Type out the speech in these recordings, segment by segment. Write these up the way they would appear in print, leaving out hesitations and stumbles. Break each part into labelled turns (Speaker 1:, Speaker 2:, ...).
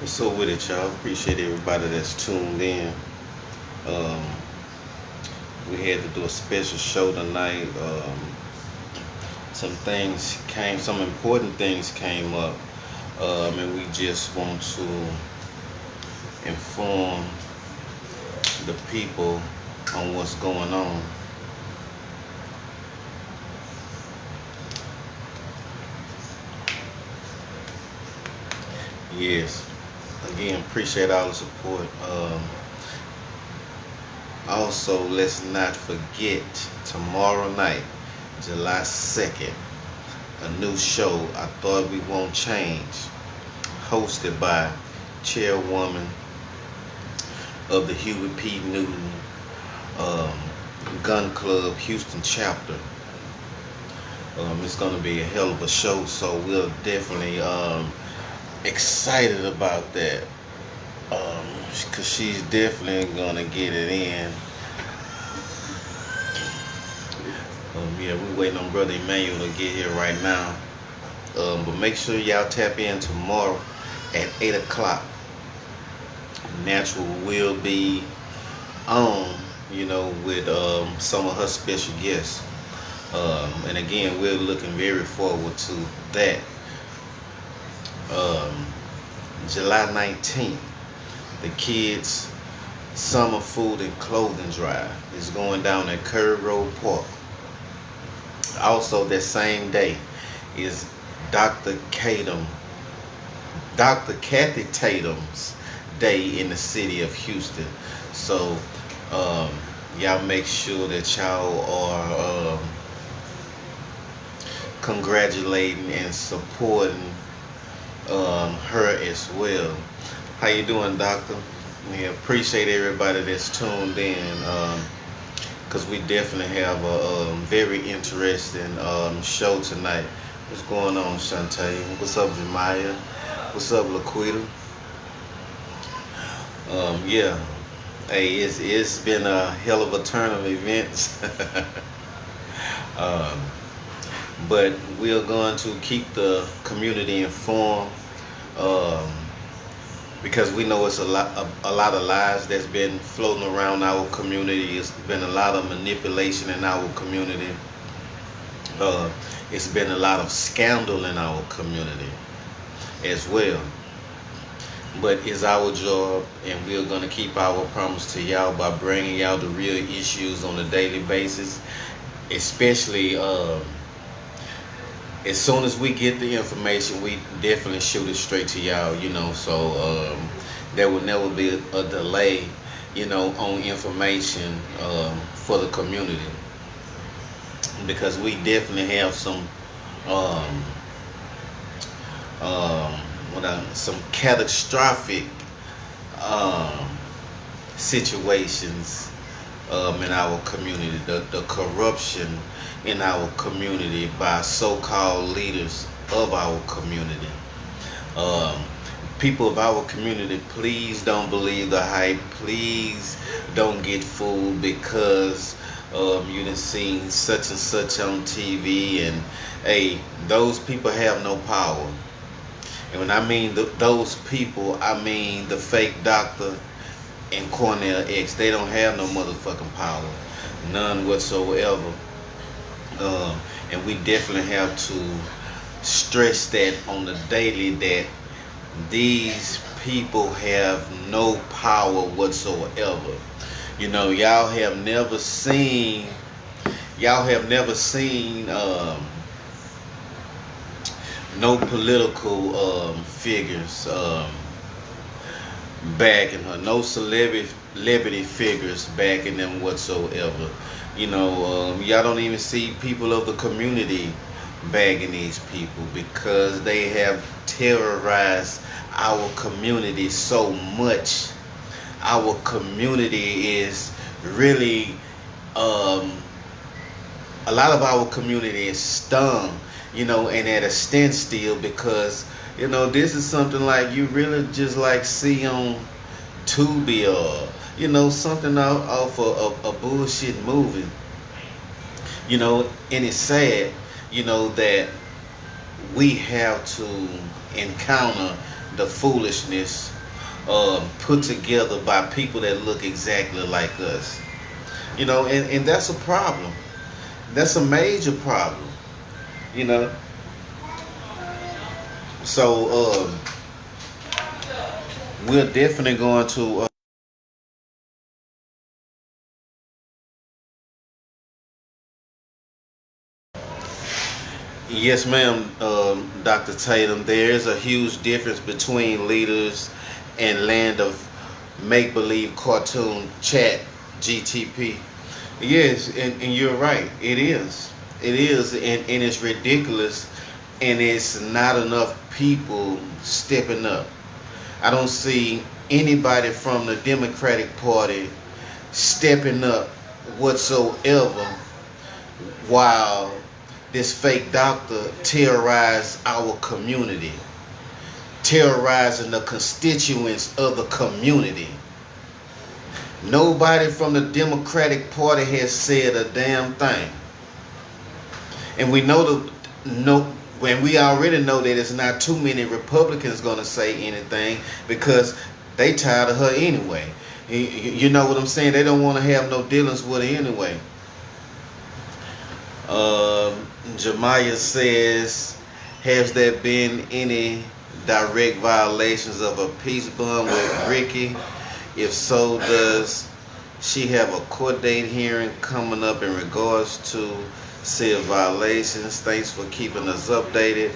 Speaker 1: What's up with it, y'all? Appreciate everybody that's tuned in. Um, we had to do a special show tonight. Some important things came up, and we just want to inform the people on what's going on. Yes, again, appreciate all the support. Also, let's not forget tomorrow night, July 2nd, a new show, I Thought We Won't Change, hosted by Chairwoman of the Huey P. Newton um, Gun Club Houston chapter. It's going to be a hell of a show, so we're definitely excited about that because she's definitely going to get it in. Yeah, we're waiting on Brother Emmanuel to get here right now. But make sure y'all tap in tomorrow at 8 o'clock. Natural will be on, with some of her special guests. And again, we're looking very forward to that. Um, July 19th, the kids' summer food and clothing drive is going down at Curve Road Park. Also, that same day is Dr. Tatum, Dr. Kathy Tatum's day in the city of Houston. So, y'all make sure that y'all are congratulating and supporting her as well. How you doing, Doctor? We appreciate everybody that's tuned in. Because we definitely have a very interesting show tonight. What's going on, Shantae? What's up, Jemiah? What's up, Laquita? Yeah. Hey, it's been a hell of a turn of events. um, but we're going to keep the community informed. Um, because we know it's a lot of lies that's been floating around our community. It's been a lot of manipulation in our community. It's been a lot of scandal in our community as well. But it's our job, and we're going to keep our promise to y'all by bringing y'all the real issues on a daily basis, especially as soon as we get the information, we definitely shoot it straight to y'all. So there will never be a delay, on information for the community, because we definitely have um, um, some catastrophic um, situations in our community. The corruption in our community by so-called leaders of our community. Um, People of our community, please don't believe the hype. Please don't get fooled because you done seen such and such on TV. And hey, those people have no power. And when I mean those people, I mean the fake doctor and Cornell X. They don't have no motherfucking power, none whatsoever. And we definitely have to stress that on the daily, that these people have no power whatsoever. Y'all have never seen no political figures backing her, no celebrity figures backing them whatsoever. Y'all don't even see people of the community bagging these people because they have terrorized our community so much. Our community is really, a lot of our community is stung, and at a standstill because, this is something like you really just like see on Tubi or, something off a bullshit movie. And it's sad, that we have to encounter the foolishness put together by people that look exactly like us. And that's a problem. That's a major problem. You know. So we're definitely going to. Yes, ma'am, Dr. Tatum. There is a huge difference between leaders and land of make believe cartoon chat GTP. Yes, and you're right. It is. It is, and it's ridiculous, and it's not enough people stepping up. I don't see anybody from the Democratic Party stepping up whatsoever while this fake doctor terrorized our community, terrorizing the constituents of the community. Nobody from the Democratic Party has said a damn thing. And we know when we already know that it's not too many Republicans going to say anything because they tired of her anyway. You know what I'm saying? They don't want to have no dealings with her anyway. Jemiah says, has there been any direct violations of a peace bond with Ricky? If so, does she have a court date hearing coming up in regards to said violations? Thanks for keeping us updated.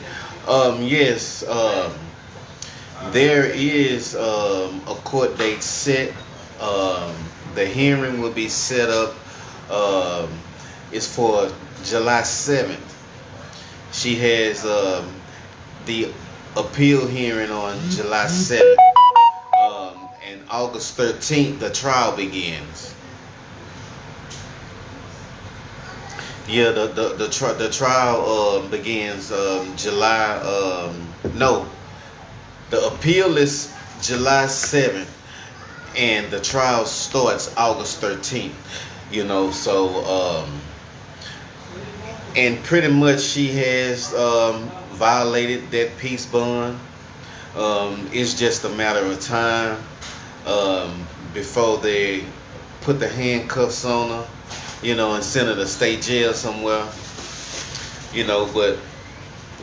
Speaker 1: Yes, there is a court date set. The hearing will be set up. It's for July 7th. She has the appeal hearing on July 7th. And August 13th, the trial begins. Yeah, the trial begins July. No, the appeal is July 7th, and the trial starts August 13th. So and pretty much she has violated that peace bond. It's just a matter of time before they put the handcuffs on her, and send her to state jail somewhere. But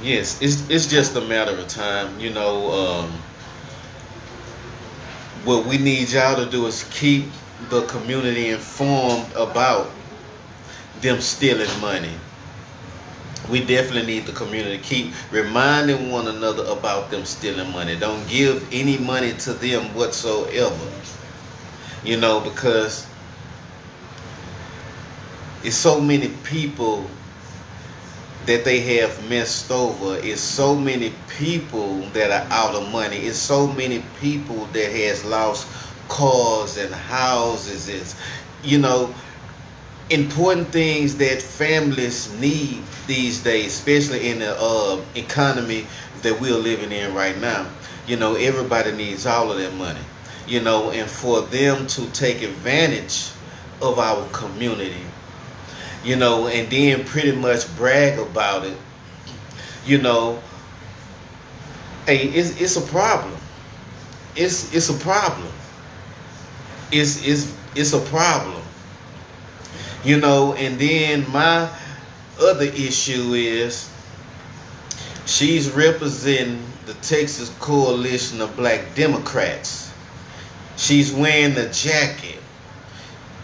Speaker 1: yes, it's just a matter of time. What we need y'all to do is keep the community informed about them stealing money. We definitely need the community to keep reminding one another about them stealing money. Don't give any money to them whatsoever. Because it's so many people that they have messed over. It's so many people that are out of money. It's so many people that has lost cars and houses. It's, important things that families need these days, especially in the economy that we're living in right now. Everybody needs all of that money. And for them to take advantage of our community, and then pretty much brag about it, hey, it's a problem. It's a problem. It's a problem. And then my other issue is she's representing the Texas Coalition of Black Democrats. She's wearing the jacket.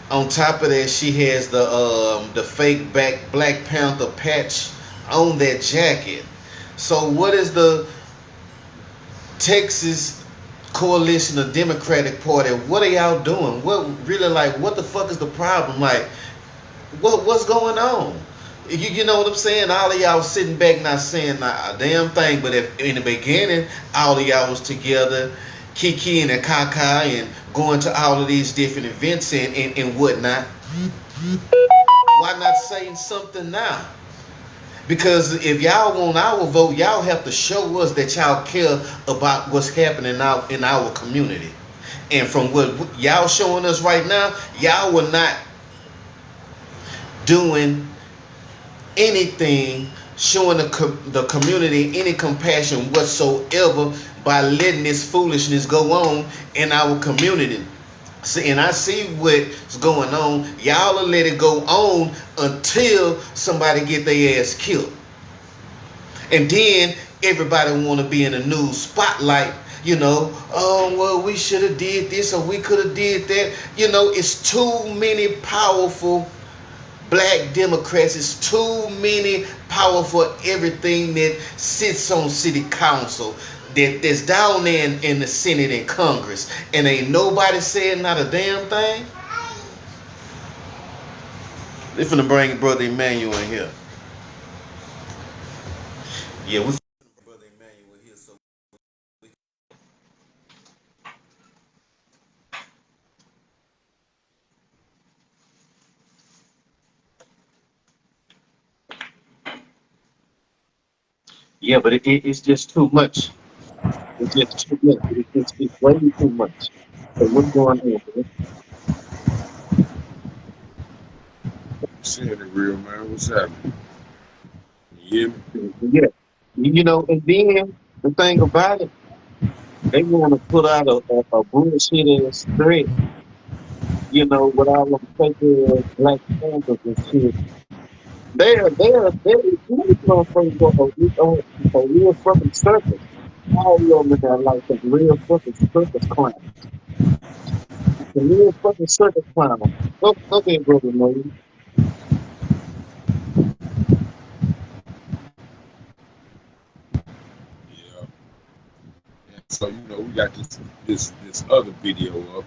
Speaker 1: On top of that, she has the fake Black Panther patch on that jacket. So what is the Texas Coalition of Democratic Party? What are y'all doing? What the fuck is the problem? What's going on? You know what I'm saying? All of y'all sitting back not saying a damn thing, but if in the beginning all of y'all was together, Kiki and Kaka, and going to all of these different events and whatnot, why not saying something now? Because if y'all want our vote, y'all have to show us that y'all care about what's happening in our community. And from what y'all showing us right now, y'all were not doing anything showing the community any compassion whatsoever by letting this foolishness go on in our community. See, and I see what's going on. Y'all will let it go on until somebody get their ass killed. And then everybody want to be in the news spotlight. Oh well, we should have did this or we could have did that. It's too many powerful black Democrats. It's too many powerful everything that sits on city council, that's down there in the Senate and Congress, and ain't nobody saying not a damn thing. They finna bring Brother Emmanuel in here. Yeah, we Brother Emmanuel here, so yeah, but it's just too much. It's just too much. It's way too much. So what's going on, man?
Speaker 2: Saying it real, man. What's happening? You hear me?
Speaker 1: Yeah. And then the thing about it, they want to put out a bullshit ass threat, with all them fake ass Black Panthers and shit. They're really motherfuckers a real fucking circus. All of them in there like some real fucking circus clown. The real fucking circus clown. Go ahead, brother, man.
Speaker 2: Yeah. And so we got this other video up.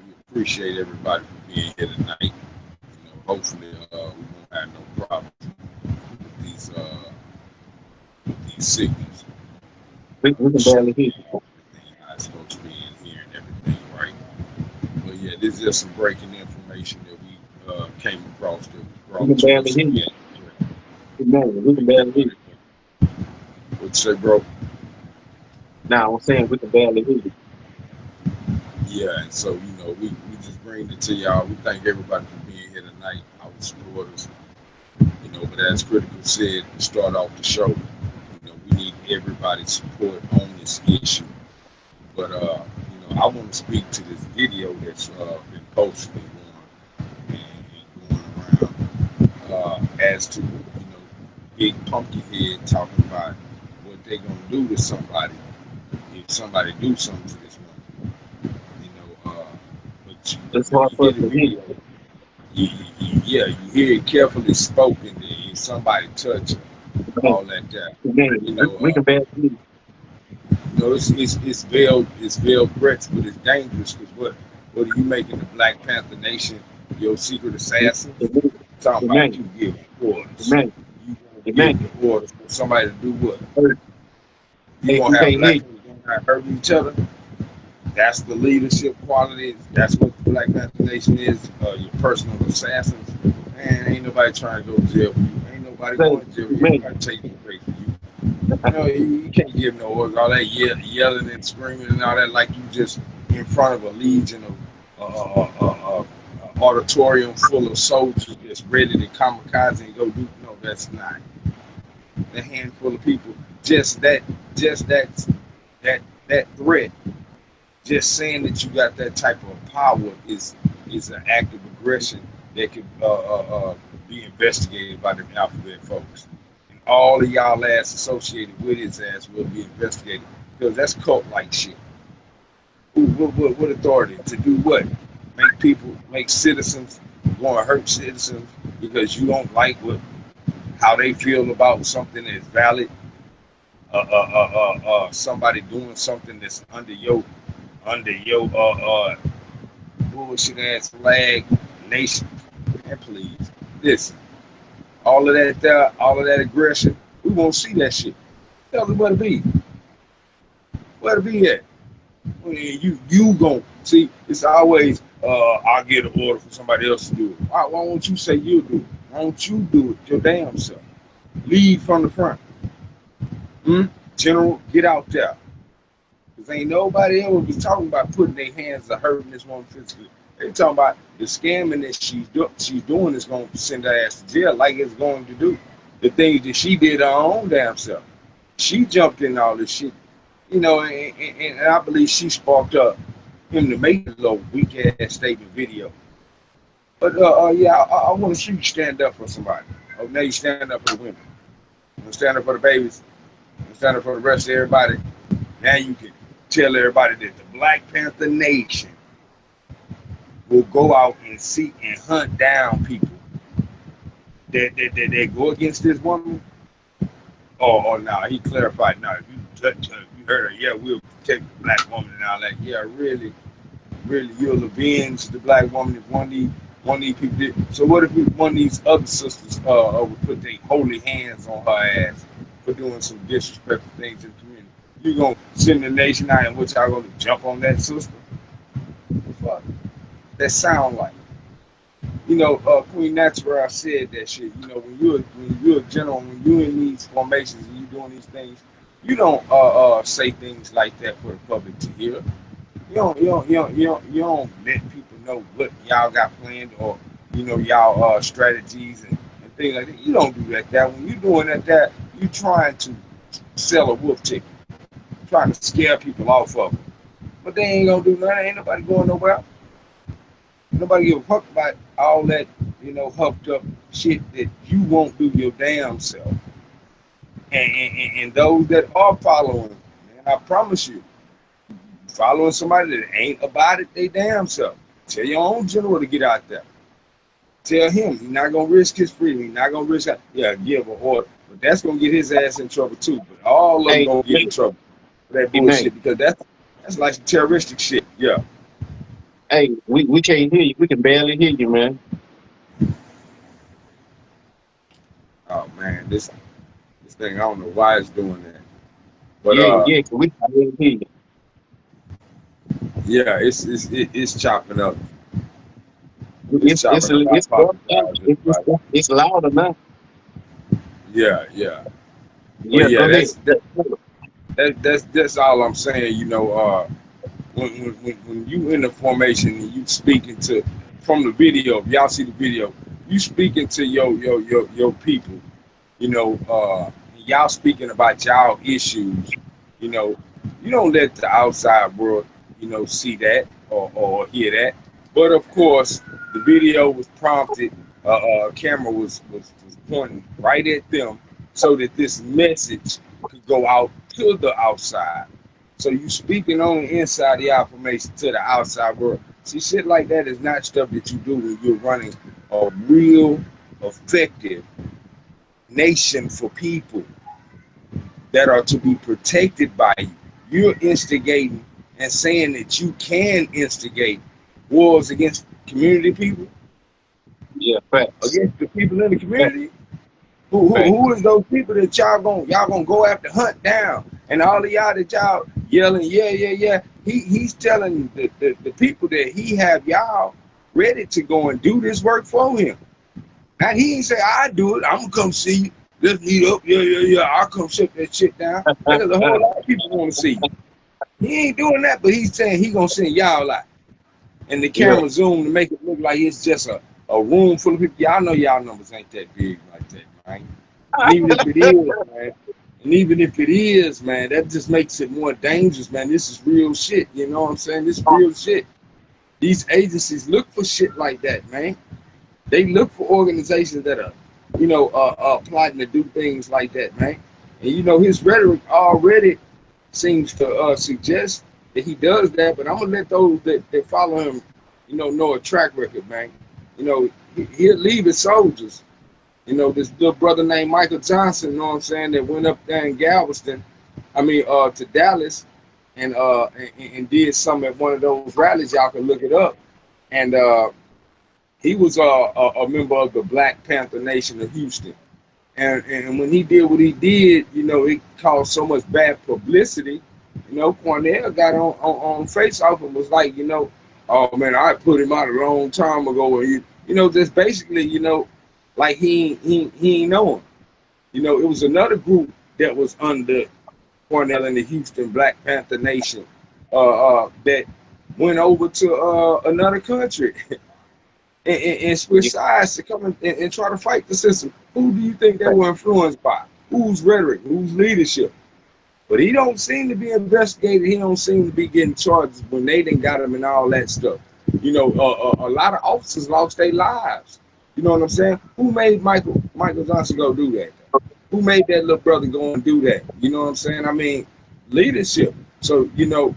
Speaker 2: We appreciate everybody for being here tonight. Hopefully we won't have no problems with these signals.
Speaker 1: We
Speaker 2: The
Speaker 1: can
Speaker 2: show
Speaker 1: barely hear
Speaker 2: and everything how it's supposed to be in here and everything, right? But yeah, this is just some breaking information that we came across that was
Speaker 1: We
Speaker 2: brought
Speaker 1: can
Speaker 2: to
Speaker 1: barely
Speaker 2: us
Speaker 1: hear you.
Speaker 2: again.
Speaker 1: Man, we can barely hear you.
Speaker 2: What'd you say, bro?
Speaker 1: Now I'm saying we can barely hear you.
Speaker 2: Yeah, and so we just bring it to y'all. We thank everybody for being here tonight, our supporters. But as Critical said to start off the show, we need everybody's support on this issue. But I want to speak to this video that's been posted and going around as to Big Pumpkinhead talking about what they gonna do to somebody if somebody do something to this woman. But
Speaker 1: It's
Speaker 2: when
Speaker 1: hard
Speaker 2: you
Speaker 1: for us
Speaker 2: hear the
Speaker 1: to hear.
Speaker 2: video, yeah, you hear it carefully spoken. If somebody touch
Speaker 1: Man,
Speaker 2: all that there,
Speaker 1: man,
Speaker 2: you know,
Speaker 1: we
Speaker 2: uh,
Speaker 1: can barely hear you.
Speaker 2: it's veiled threats, but it's dangerous because what are you making the Black Panther Nation your secret assassins? Talking about
Speaker 1: Man,
Speaker 2: you giving orders.
Speaker 1: man,
Speaker 2: You
Speaker 1: man.
Speaker 2: gonna give the orders for somebody to do what? You
Speaker 1: Hey,
Speaker 2: gonna
Speaker 1: we
Speaker 2: have
Speaker 1: can't hear
Speaker 2: black
Speaker 1: you.
Speaker 2: people going out hurting each other? That's the leadership qualities. That's what the Black Panther Nation is. Your personal assassins. Man, ain't nobody trying to go to jail for you. Ain't nobody
Speaker 1: Say,
Speaker 2: going to jail.
Speaker 1: man,
Speaker 2: Everybody taking the break for you. You can't give no orders. All that yelling and screaming and all that like you just in front of a legion of auditorium full of soldiers that's ready to kamikaze and go do. No, that's not. A handful of people. Just that. Just that that threat. Just saying that you got that type of power is an act of aggression that could be investigated by the alphabet folks. And all of y'all ass associated with his ass will be investigated because that's cult like shit. What authority to do what? Make citizens want to hurt citizens because you don't like how they feel about something that's valid. Somebody doing something that's under your bullshit ass flag nation. And please, listen, all of that aggression, we won't see that shit. Tell me where to be. Where to be at? Well, you gon' see. It's always I'll get an order for somebody else to do it. Why won't you say you do it? Why don't you do it your damn self? Lead from the front. Hmm? General, get out there. Because ain't nobody ever was talking about putting their hands to hurting this woman physically. They talking about the scamming that she's doing is going to send her ass to jail like it's going to do. The things that she did her own damn self. She jumped in all this shit. You know, and I believe she sparked up him to make this little weak ass statement video. But yeah, I want to see you stand up for somebody. Oh, now you stand up for the women. You stand up for the babies. You stand up for the rest of everybody. Now you can tell everybody that the Black Panther Nation will go out and seek and hunt down people that go against this woman. Or no, he clarified. No, if you touch her, you hurt her, yeah, we'll protect the black woman and all that. Yeah, really, really, you'll avenge the black woman if one of these people did. So what if one of these other sisters would put their holy hands on her ass for doing some disrespectful things in the community? You gonna send the nation out and what y'all gonna jump on that sister? Fuck, that sound like. You know, Queen Natural said that shit. You know, when you're a general, when you're in these formations and you doing these things, you don't say things like that for the public to hear. You don't let people know what y'all got planned or y'all strategies and things like that. You don't do that. When you doing that, you trying to sell a wolf ticket, trying to scare people off of it. But they ain't gonna do nothing. Ain't nobody going nowhere. Nobody give a fuck about all that, huffed up shit that you won't do your damn self. And those that are following, man, I promise you, following somebody that ain't about it, they damn self. Tell your own general to get out there. Tell him he's not gonna risk his freedom. He's not gonna risk, give an order. But that's gonna get his ass in trouble too. But all of them
Speaker 3: Hey,
Speaker 2: gonna get in trouble for that
Speaker 3: hey, man.
Speaker 2: bullshit because that's like some terroristic shit. Yeah.
Speaker 3: Hey, we can't hear you. We can barely hear you, man.
Speaker 2: Oh man, this thing I don't know why it's doing that. But
Speaker 3: Yeah, we can barely hear you.
Speaker 2: yeah, it's chopping up. It's
Speaker 3: It's it's
Speaker 2: chopping up. I
Speaker 3: it's
Speaker 2: apologize,
Speaker 3: it's,
Speaker 2: everybody.
Speaker 3: it's louder now.
Speaker 2: Yeah, yeah. But
Speaker 3: Yeah,
Speaker 2: yeah,
Speaker 3: go ahead.
Speaker 2: that's all I'm saying. When you in the formation and you speaking to from the video, if y'all see the video, you speaking to your people. Y'all speaking about y'all issues. You know, you don't let the outside world, see that or hear that. But of course, the video was prompted. Camera was pointing right at them, so that this message could go out to the outside. So you speaking on the inside of the affirmation to the outside world. See, shit like that is not stuff that you do when you're running a real effective nation for people that are to be protected by you. You're instigating and saying that you can instigate wars against community people,
Speaker 3: Yeah, facts.
Speaker 2: against the people in the
Speaker 3: Facts.
Speaker 2: community. Who is those people that y'all gonna go after, hunt down, and all of y'all that y'all yelling, yeah. He's telling the people that he have y'all ready to go and do this work for him. Now he ain't say I do it. I'm gonna come see you. Let's meet up. Yeah. I'll come shut that shit down. There's a whole lot of people want to see you. He ain't doing that, but he's saying he gonna send y'all out. And the
Speaker 3: Yeah.
Speaker 2: camera zoom to make it look like it's just a room full of people. Y'all know y'all numbers ain't that big like that, man. And even if it is, man, man, that just makes it more dangerous, man. This is real shit. You know what I'm saying? This is real shit. These agencies look for shit like that, man. They look for organizations that are, plotting to do things like that, man. And his rhetoric already seems to suggest that he does that. But I'm gonna let those that follow him, know a track record, man. He'll leave his soldiers. This little brother named Michael Johnson, you know what I'm saying, that went up there in Galveston, to Dallas, and did something at one of those rallies. Y'all can look it up. And he was a member of the Black Panther Nation of Houston. And when he did what he did, it caused so much bad publicity. Cornell got on Face Off and was like, oh man, I put him out a long time ago. And just basically, like he ain't know him. It was another group that was under Cornell and the Houston Black Panther Nation that went over to another country and switch sides to come and try to fight the system. Who do you think they were influenced by? Whose rhetoric? Whose leadership? But he don't seem to be investigated. He don't seem to be getting charges when they done got him and all that stuff. You know, a lot of officers lost their lives. You know what I'm saying? Who made Michael Johnson go do that? Who made that little brother go and do that? You know what I'm saying? I mean, leadership. So, you know,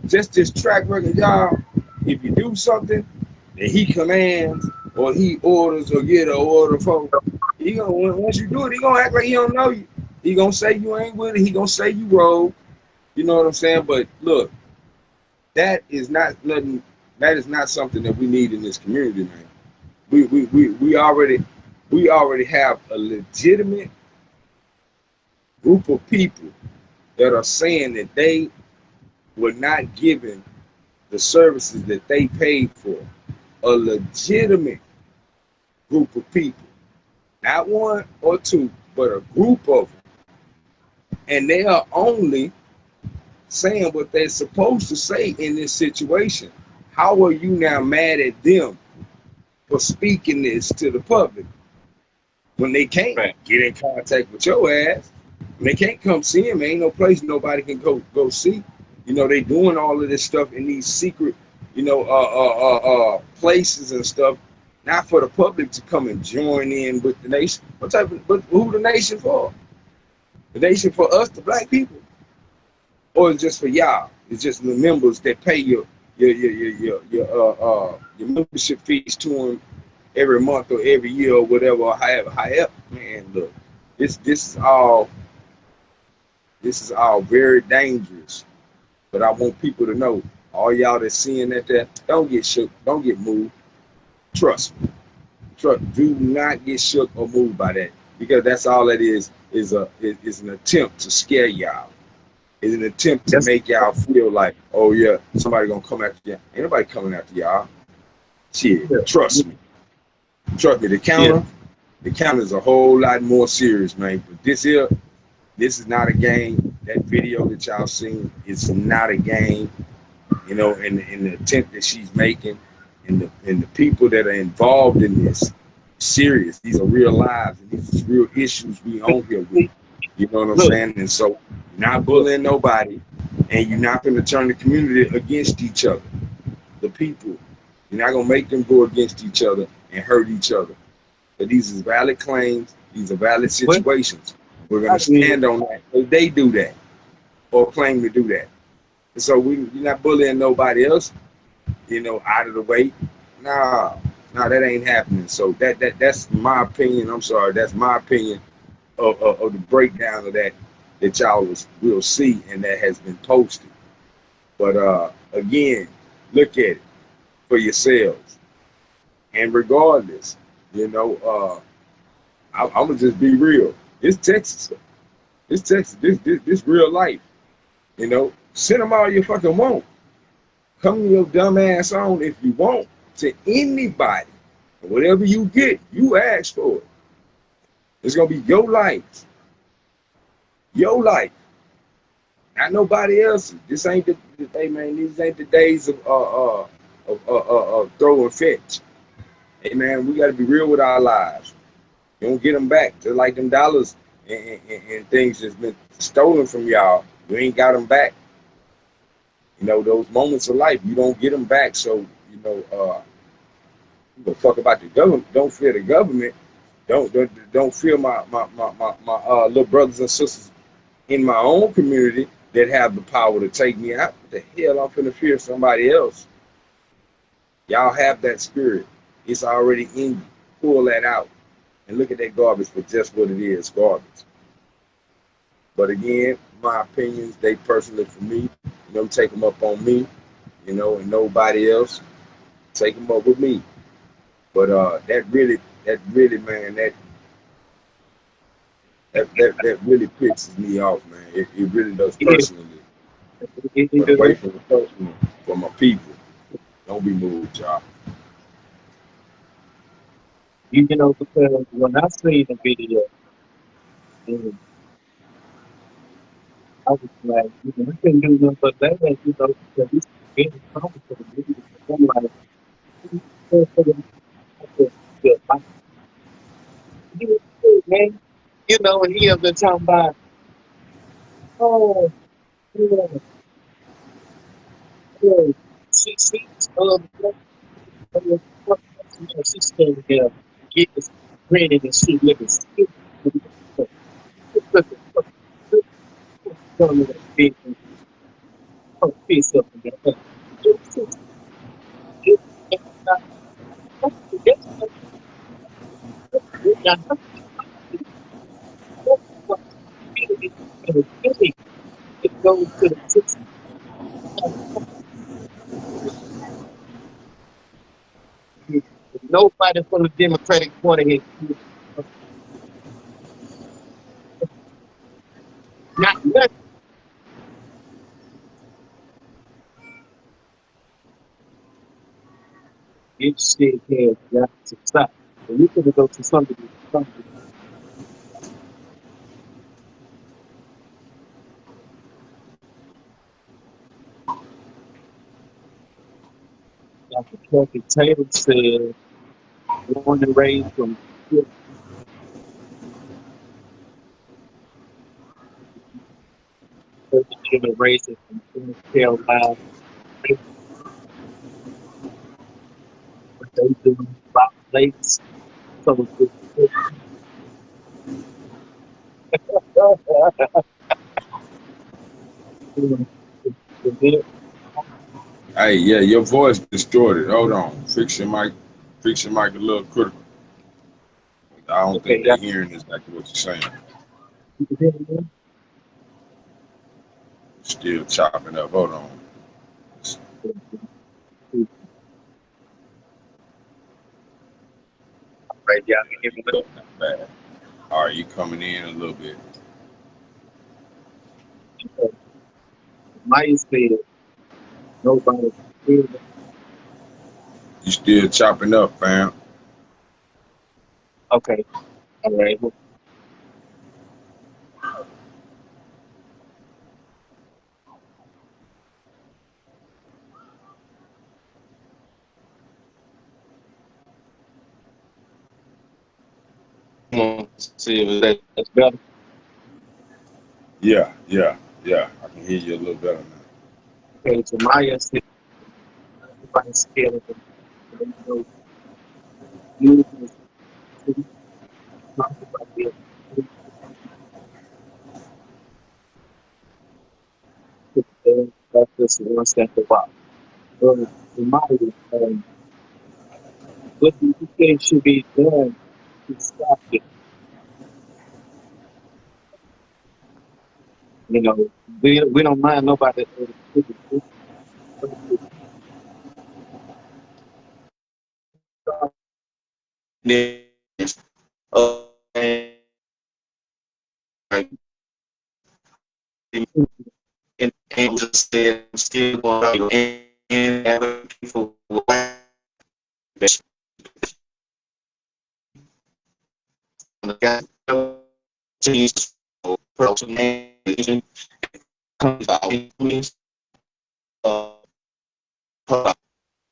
Speaker 2: just this track record, y'all, if you do something that he commands or he orders or get an order for, he gonna once you do it, he gonna act like he don't know you. He gonna say you ain't with it. He gonna say you rogue. You know what I'm saying? But look, that is not nothing. That is not something that we need in this community, man. We already have a legitimate group of people that are saying that they were not given the services that they paid for. A legitimate group of people, not one or two, but a group of them, and they are only saying what they're supposed to say in this situation. How are you now mad at them for speaking this to the public when they can't
Speaker 3: Right.
Speaker 2: get in contact with your ass? When they can't come see him, ain't no place nobody can go see. You know, they doing all of this stuff in these secret, places and stuff, not for the public to come and join in with the nation. But who the nation for? The nation for us, the black people, or it's just for y'all? It's just the members that pay your membership fees to them every month or every year or whatever, or however. Man, look, this is all very dangerous. But I want people to know, all y'all that's seeing that there, don't get shook, don't get moved. Trust me. Do not get shook or moved by that, because that's all it is an attempt to scare y'all. It's an attempt to
Speaker 3: That's
Speaker 2: make y'all feel like, oh yeah, somebody gonna come after y'all. Ain't nobody coming after y'all. Shit,
Speaker 3: yeah.
Speaker 2: trust me. Trust me.
Speaker 3: Yeah.
Speaker 2: The counter is a whole lot more serious, man. But this is not a game. That video that y'all seen is not a game. You know, in the attempt that she's making, and the people that are involved in this, serious. These are real lives, and these are real issues we on here with. You know what I'm
Speaker 3: Look,
Speaker 2: saying? And so, you're not bullying nobody, and you're not going to turn the community against each other. The people, you're not going to make them go against each other and hurt each other. But these are valid claims. These are valid
Speaker 3: what
Speaker 2: situations. We're going
Speaker 3: I
Speaker 2: to
Speaker 3: did,
Speaker 2: stand on that. If they do that or claim to do that. And so we're not bullying nobody else, out of the way. Nah, that ain't happening. So that's my opinion. I'm sorry, that's my opinion of the breakdown of that y'all will see and that has been posted. But again, look at it for yourselves. And regardless, I'm gonna just be real. It's Texas. It's Texas. This real life. Send them all you fucking want. Come your dumb ass on if you want to anybody. And whatever you get, you ask for it. It's gonna be your life. Your life. Not nobody else's. This ain't the hey man, these ain't the days of throw and fetch. Hey man, we gotta be real with our lives. You don't get them back. Just like them dollars and things that's been stolen from y'all. You ain't got them back. Those moments of life, you don't get them back. So, you go fuck about the government. Don't fear the government. Don't fear my little brothers and sisters in my own community that have the power to take me out. What the hell I'm finna fear somebody else? Y'all have that spirit. It's already in you. Pull that out and look at that garbage for just what it is, garbage. But again, my opinions, they personally for me, take them up on me, and nobody else. Take them up with me. But that really, man, that really pisses me off, man. It really does
Speaker 3: it,
Speaker 2: personally.
Speaker 3: it
Speaker 2: But away
Speaker 3: does.
Speaker 2: from the personal, for my people. Don't be moved, y'all.
Speaker 3: Because when I seen the video, and I was like, I couldn't do nothing but that, because this is very common for the video. I'm like, yeah, man. And he up there talking about, oh. Yeah, yeah. She's she's standing there, getting grinning and shit, looking stupid. Telling me that big piece up in there. It goes to the six. Nobody from the Democratic Party has not nothing. This shit has got to stop. And we could go to something like the Kathy Taylor said, born and raised from generations from North Carolina. What they do about lakes. So
Speaker 2: Hey, yeah, your voice distorted. Hold on. Fix your mic a little critical. I don't
Speaker 3: okay,
Speaker 2: think they're hearing exactly what you're saying. Still chopping up. Hold on.
Speaker 3: right, y'all can hear me.
Speaker 2: Not bad. All right, you coming in a little bit.
Speaker 3: Maya said nobody.
Speaker 2: You still chopping up, fam.
Speaker 3: Okay, all right.
Speaker 1: See if that's
Speaker 3: Better.
Speaker 2: Yeah. I can hear you a little better now.
Speaker 3: Okay, so Maya said everybody's scared of them. They know you can talk about it. That's just one step about. Maya, what do you think should be done to stop it? You know, we don't mind nobody.
Speaker 1: this. And and just said still going out and advocate for white the guy change proclamation comes out uh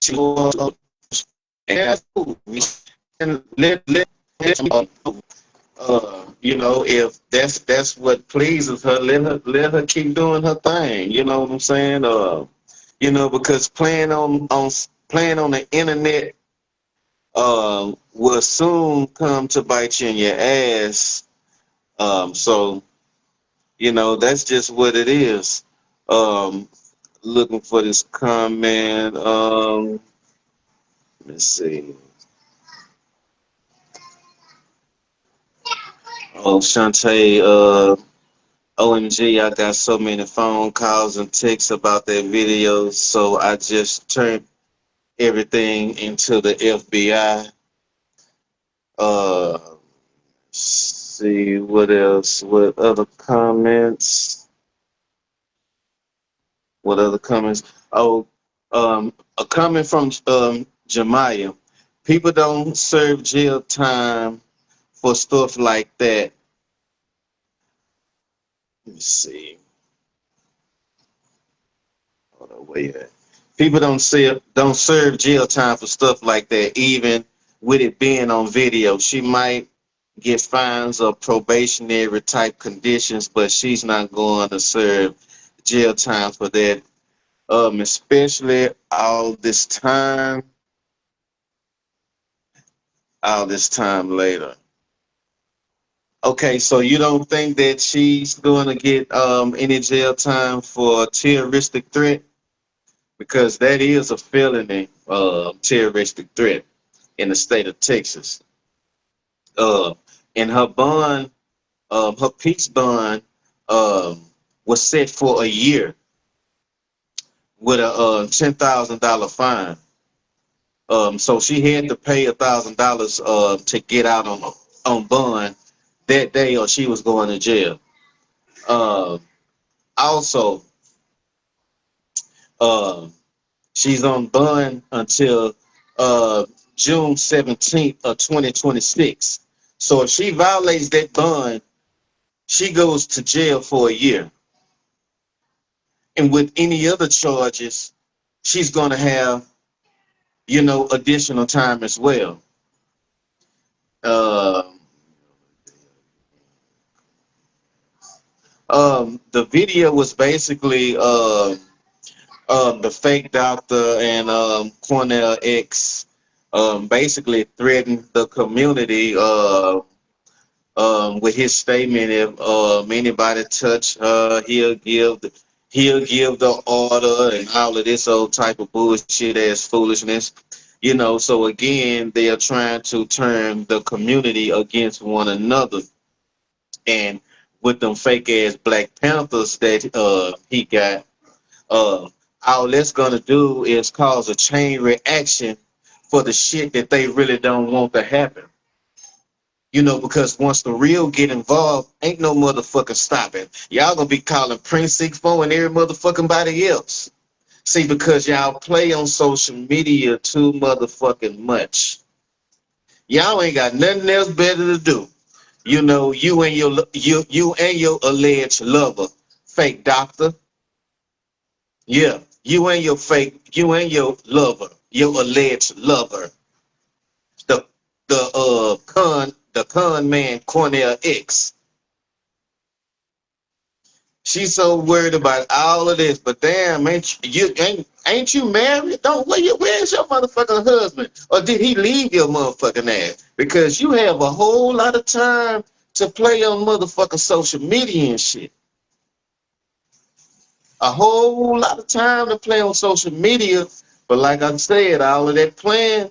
Speaker 1: to and that's cool. And let you know, if that's what pleases her, let her keep doing her thing. You know what I'm saying? You know, because playing on the internet will soon come to bite you in your ass. So you know that's just what it is. Um, looking for this comment. Let's see. Oh, Shantae. OMG, I got so many phone calls and texts about that video, so I just turned everything into the FBI. Uh, see what else? What other comments? What other comments? Oh, a comment from Jemiah. People don't serve jail time for stuff like that. Let me see. Hold on, wait. People don't serve jail time for stuff like that, even with it being on video. She might get fines or probationary type conditions, but she's not going to serve jail time for that. Especially all this time later. Okay, so you don't think that she's going to get any jail time for terroristic threat? Because that is a felony terroristic threat in the state of Texas. Uh, and her bond, her peace bond, um, was set for a year with a $10,000 fine. So she had to pay $1,000 to get out on bond that day, or she was going to jail. Uh, Also, uh, she's on bond until uh, June 17th of 2026. So if she violates that bond, she goes to jail for a year. And with any other charges, she's going to have, additional time as well. Uh, the video was basically the fake doctor and Cornell X basically threatened the community with his statement. If anybody touch her, he'll give the order and all of this old type of bullshit ass foolishness. So again, they are trying to turn the community against one another, and with them fake ass Black Panthers that he got, uh, all that's gonna do is cause a chain reaction for the shit that they really don't want to happen. Because once the real get involved, ain't no motherfucking stopping. Y'all gonna be calling Prince 64 and every motherfucking body else. See, because y'all play on social media too motherfucking much. Y'all ain't got nothing else better to do. You and your alleged lover, fake doctor. Yeah, you and your lover, your alleged lover, the the con man Cornell X. She's so worried about all of this, but damn, ain't you married? Don't where's your motherfucking husband? Or did he leave your motherfucking ass? Because you have a whole lot of time to play on motherfucking social media and shit. A whole lot of time to play on social media, but like I said, all of that playing,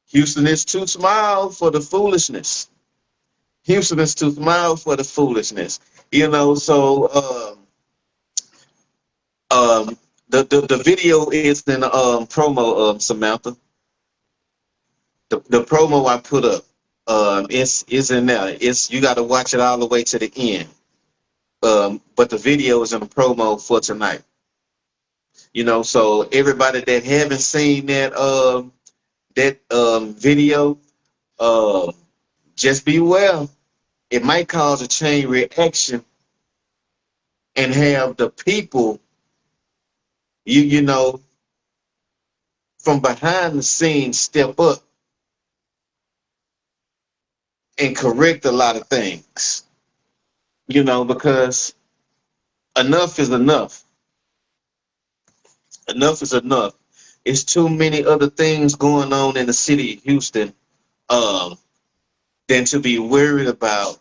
Speaker 1: Houston is too small for the foolishness. Houston is too small for the foolishness. So the video is in promo, Samantha. The promo I put up is in there. It's you got to watch it all the way to the end. But the video is in the promo for tonight. So everybody that haven't seen that video, uh, just beware. It might cause a chain reaction and have the people, you know, from behind the scenes step up and correct a lot of things. Because enough is enough. Enough is enough. It's too many other things going on in the city of Houston um, than to be worried about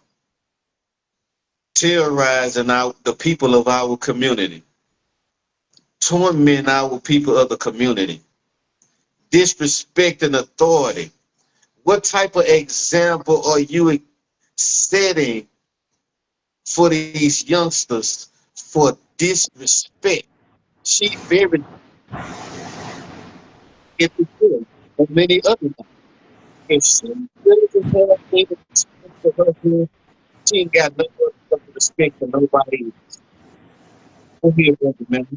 Speaker 1: terrorizing out the people of our community, tormenting our people of the community, disrespecting authority. What type of example are you setting for these youngsters for disrespect? She very insecure, and many others. If she really doesn't have any respect for her, then she ain't got no other respect for nobody. Go ahead, brother, man.
Speaker 2: I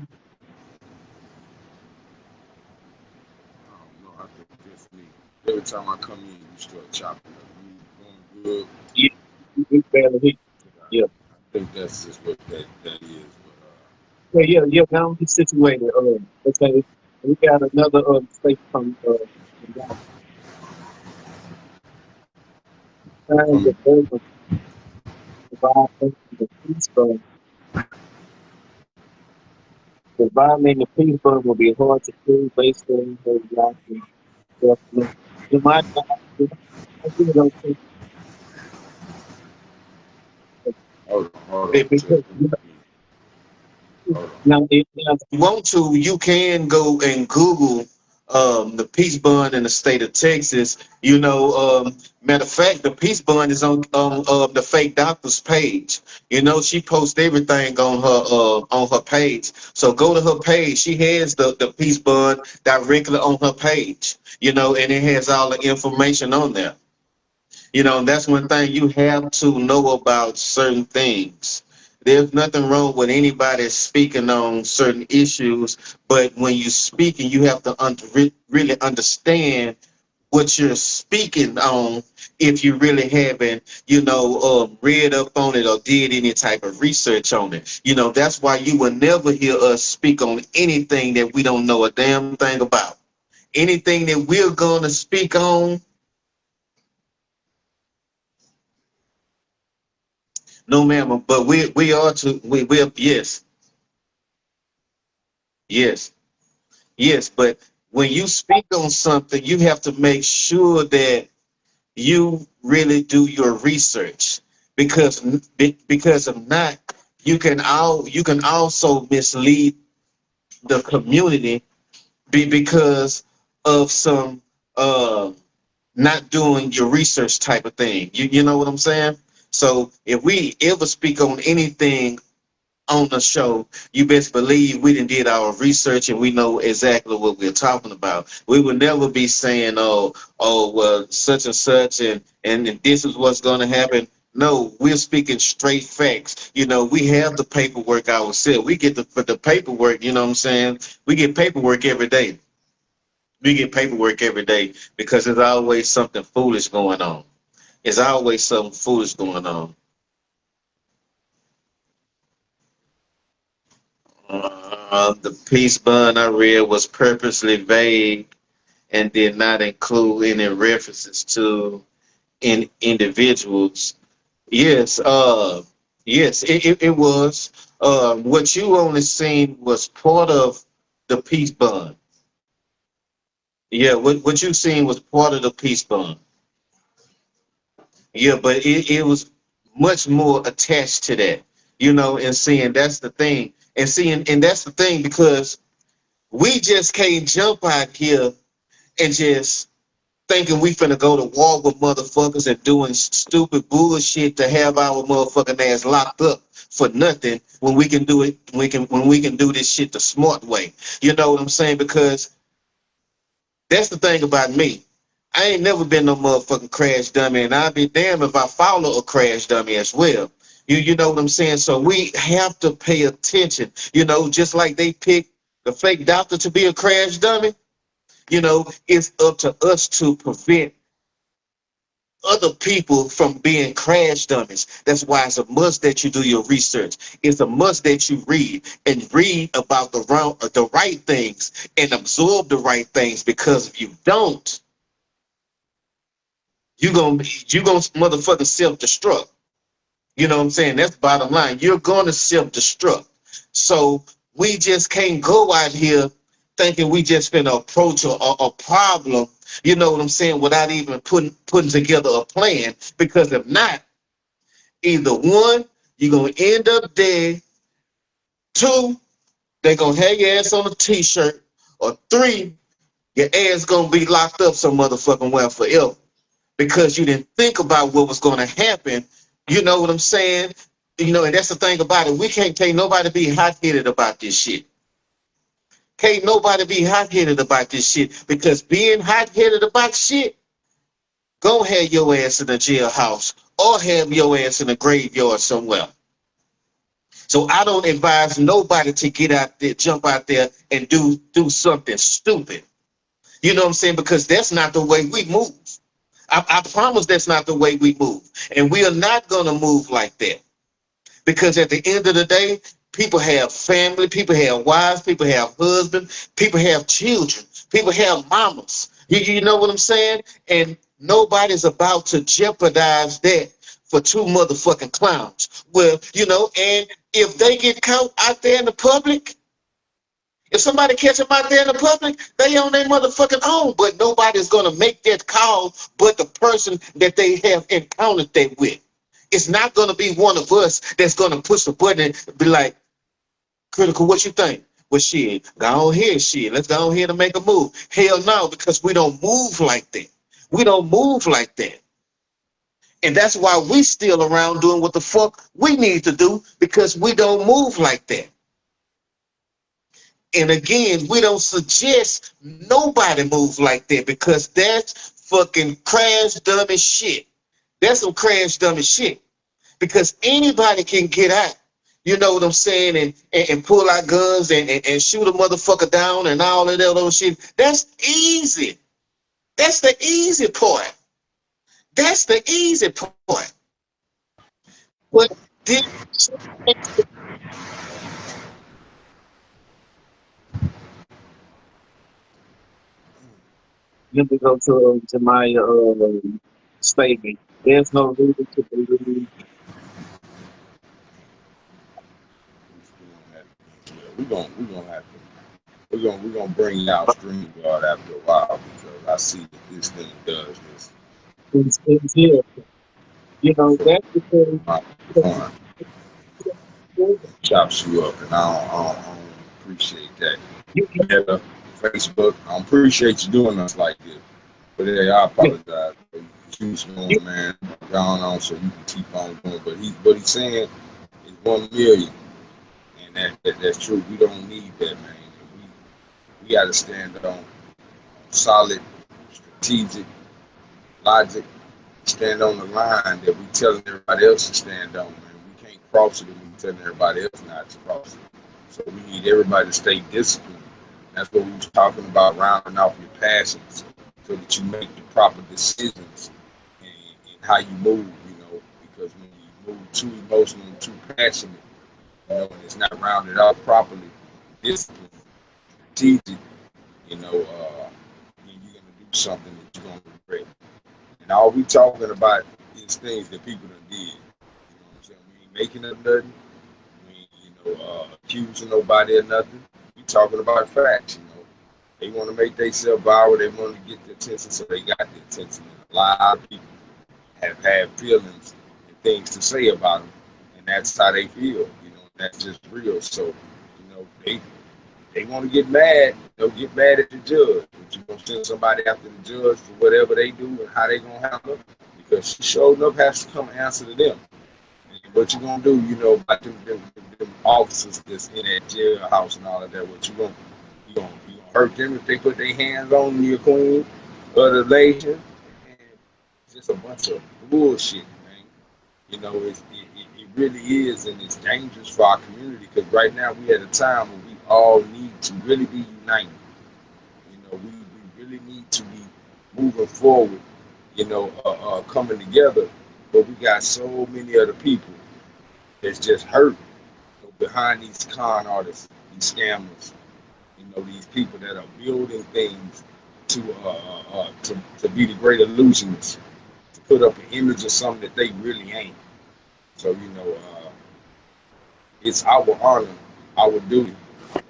Speaker 2: don't know. I think just me. Every time I come in, you start chopping up. You going good?
Speaker 3: Yeah, you barely hit. Yeah,
Speaker 2: I think that's just what that is.
Speaker 3: yeah. Now he's situated. Okay, we got another state from down trying
Speaker 2: From
Speaker 3: to provide the peace, but violating the peace bond will be hard to prove based on her reaction. You might not I think it'll take
Speaker 2: Hold on,
Speaker 3: it because
Speaker 2: check. Hold on.
Speaker 3: now if
Speaker 1: you want to, you can go and Google the peace bond in the state of Texas. Matter of fact, the peace bond is on the fake doctor's page. She posts everything on her page. So go to her page. She has the peace bond directly on her page. And it has all the information on there. And that's one thing you have to know about certain things. There's nothing wrong with anybody speaking on certain issues, but when you're speaking, you have to really understand what you're speaking on if you really haven't, read up on it or did any type of research on it. That's why you will never hear us speak on anything that we don't know a damn thing about. Anything that we're going to speak on, no, ma'am, but we are to we yes, yes, yes. But when you speak on something, you have to make sure that you really do your research, because if not, you can also mislead the community because of some not doing your research type of thing. You know what I'm saying? So if we ever speak on anything on the show, you best believe we done did our research and we know exactly what we're talking about. We will never be saying, well, such and such, and this is what's going to happen. No, we're speaking straight facts. We have the paperwork ourselves. We get the paperwork, you know what I'm saying? We get paperwork every day. We get paperwork every day because there's always something foolish going on. There's always something foolish going on. The peace bond I read was purposely vague and did not include any references to individuals. Yes, yes, it was. What you only seen was part of the peace bond. Yeah, what you seen was part of the peace bond. Yeah, but it was much more attached to that, and seeing that's the thing. And that's the thing because we just can't jump out here and just thinking we finna go to war with motherfuckers and doing stupid bullshit to have our motherfucking ass locked up for nothing when we can do it when we can do this shit the smart way. You know what I'm saying? Because that's the thing about me. I ain't never been no motherfucking crash dummy, and I'd be damned if I follow a crash dummy as well. You know what I'm saying? So we have to pay attention. Just like they pick the fake doctor to be a crash dummy. It's up to us to prevent other people from being crash dummies. That's why it's a must that you do your research. It's a must that you read about the right things and absorb the right things. Because if you don't, you gonna motherfucking self-destruct. You know what I'm saying? That's the bottom line. You're gonna self-destruct. So we just can't go out here thinking we just finna approach a problem, you know what I'm saying, without even putting together a plan. Because if not, either one, you're gonna end up dead. Two, they're gonna have your ass on a t-shirt. Or three, your ass gonna be locked up some motherfucking well forever. Because you didn't think about what was gonna happen. You know what I'm saying? And that's the thing about it. We can't nobody be hot-headed about this shit. Can't nobody be hot-headed about this shit. Because being hot-headed about shit, go have your ass in a jailhouse or have your ass in a graveyard somewhere. So I don't advise nobody to get out there, jump out there and do something stupid. You know what I'm saying? Because that's not the way we move. I promise that's not the way we move. And we are not going to move like that. Because at the end of the day, people have family, people have wives, people have husbands, people have children, people have mamas. You know what I'm saying? And nobody's about to jeopardize that for two motherfucking clowns. Well, and if they get caught out there in the public, If somebody catch them out there in the public, they on their motherfucking own. But nobody's gonna make that call but the person that they have encountered that with. It's not gonna be one of us that's gonna push the button and be like, Critical, what you think? Well, shit, go on here, shit. Let's go on here and make a move. Hell no, because we don't move like that. We don't move like that. And that's why we still around doing what the fuck we need to do because we don't move like that. And again, we don't suggest nobody move like that because that's fucking crash dummy shit. That's some crash dummy shit. Because anybody can get out. You know what I'm saying? And pull out guns and shoot a motherfucker down and all of that other shit. That's easy. That's the easy part. That's the easy part. But this
Speaker 3: Let me go to my statement. There's no reason to believe.
Speaker 2: We gonna have to we're gonna bring out Stream Guard after a while because I see that this thing does this
Speaker 3: It's here. You know,
Speaker 2: for
Speaker 3: that's because
Speaker 2: my fun, chops you up, and I don't appreciate that.
Speaker 3: you can,
Speaker 2: Meta, Facebook, I don't appreciate you doing us like this. But hey, I apologize. Keep
Speaker 3: you,
Speaker 2: going, man. Going on so you can keep on going. But what he's saying is 1 million, and that's true. We don't need that, man. We got to stand on solid, strategic logic. Stand on the line that we telling everybody else to stand on, man. We can't cross it if we telling everybody else not to cross it. So we need everybody to stay disciplined. That's what we was talking about, rounding off your passions so that you make the proper decisions and how you move, because when you move too emotional and too passionate, and it's not rounded off properly, disciplined, strategic, then you're gonna do something that you're gonna regret. And all we talking about is things that people done did. You know what I'm saying? We ain't making up nothing. We ain't, accusing nobody of nothing. We talking about facts. They want to make themselves viral. They want to get the attention, so they got the attention. And a lot of people have had feelings and things to say about them, and that's how they feel. That's just real. So, they want to get mad. They'll get mad at the judge. But you gonna send somebody after the judge for whatever they do and how they gonna handle it, because she showed enough has to come answer to them. And what you gonna do? About them officers that's in that jailhouse and all of that. What you gonna hurt them if they put their hands on your queen or the lady? And it's just a bunch of bullshit, man. It really is, and it's dangerous for our community because right now we at a time where we all need to really be united. We really need to be moving forward, coming together. But we got so many other people that's just hurt behind these con artists, these scammers, these people that are building things to be the great illusionists, to put up an image of something that they really ain't. So, it's our honor, our duty,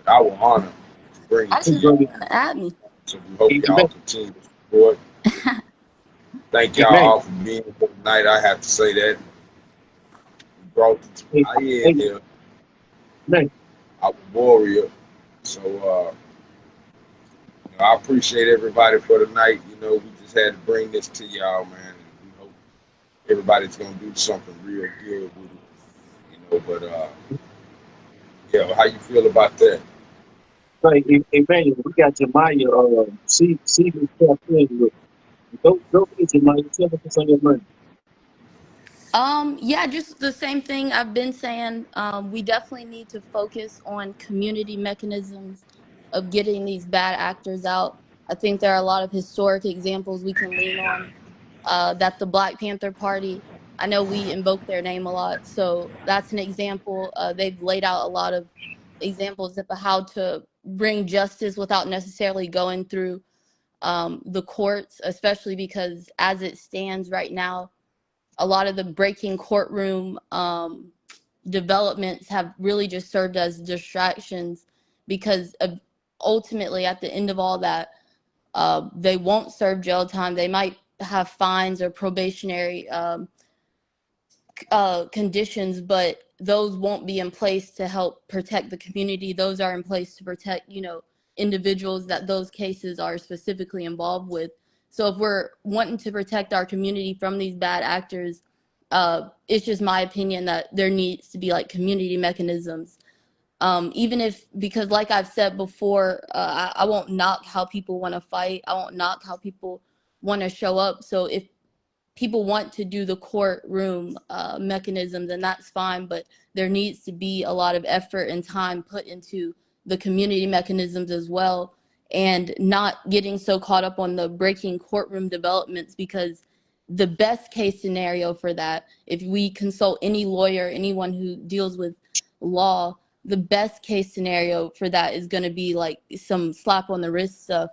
Speaker 2: our honor to bring it to
Speaker 3: you
Speaker 4: Actually,
Speaker 2: y'all.
Speaker 3: brother,
Speaker 4: you're gonna add me.
Speaker 2: So we hope
Speaker 3: amen,
Speaker 2: y'all continue to support. Thank y'all
Speaker 3: amen,
Speaker 2: all for being here tonight. I have to say that. We brought I in
Speaker 3: amen,
Speaker 2: here,
Speaker 3: amen.
Speaker 2: our warrior. So, I appreciate everybody for tonight. We just had to bring this to y'all, man. And we hope everybody's going to do something real good with it. But, yeah, how you feel about that?
Speaker 3: Right, amen. We got Jemiah. See this stuff in with. Don't be Jemiah. Tell us on your money.
Speaker 4: Yeah, just the same thing I've been saying. We definitely need to focus on community mechanisms of getting these bad actors out. I think there are a lot of historic examples we can lean on. That the Black Panther Party, I know we invoke their name a lot, so that's an example. They've laid out a lot of examples of how to bring justice without necessarily going through the courts, especially because as it stands right now, a lot of the breaking courtroom developments have really just served as distractions because of ultimately at the end of all that, they won't serve jail time. They might have fines or probationary conditions, but those won't be in place to help protect the community. Those are in place to protect, individuals that those cases are specifically involved with. So if we're wanting to protect our community from these bad actors, it's just my opinion that there needs to be like community mechanisms. Even if, because like I've said before, I won't knock how people want to fight. I won't knock how people want to show up. So if people want to do the courtroom mechanism, then that's fine. But there needs to be a lot of effort and time put into the community mechanisms as well, and not getting so caught up on the breaking courtroom developments, because the best case scenario for that, if we consult any lawyer, anyone who deals with law, the best case scenario for that is going to be like some slap on the wrist stuff.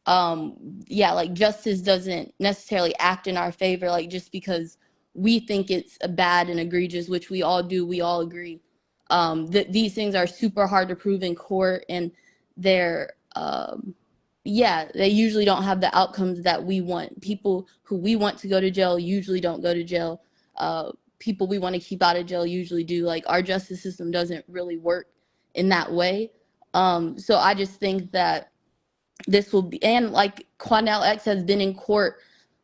Speaker 4: Yeah, like justice doesn't necessarily act in our favor, like just because we think it's a bad and egregious, which we all do, we all agree. These things are super hard to prove in court, and they're yeah, they usually don't have the outcomes that we want. People who we want to go to jail usually don't go to jail. People we want to keep out of jail usually do. Like, our justice system doesn't really work in that way. So I just think that this will be, and like Quanell X has been in court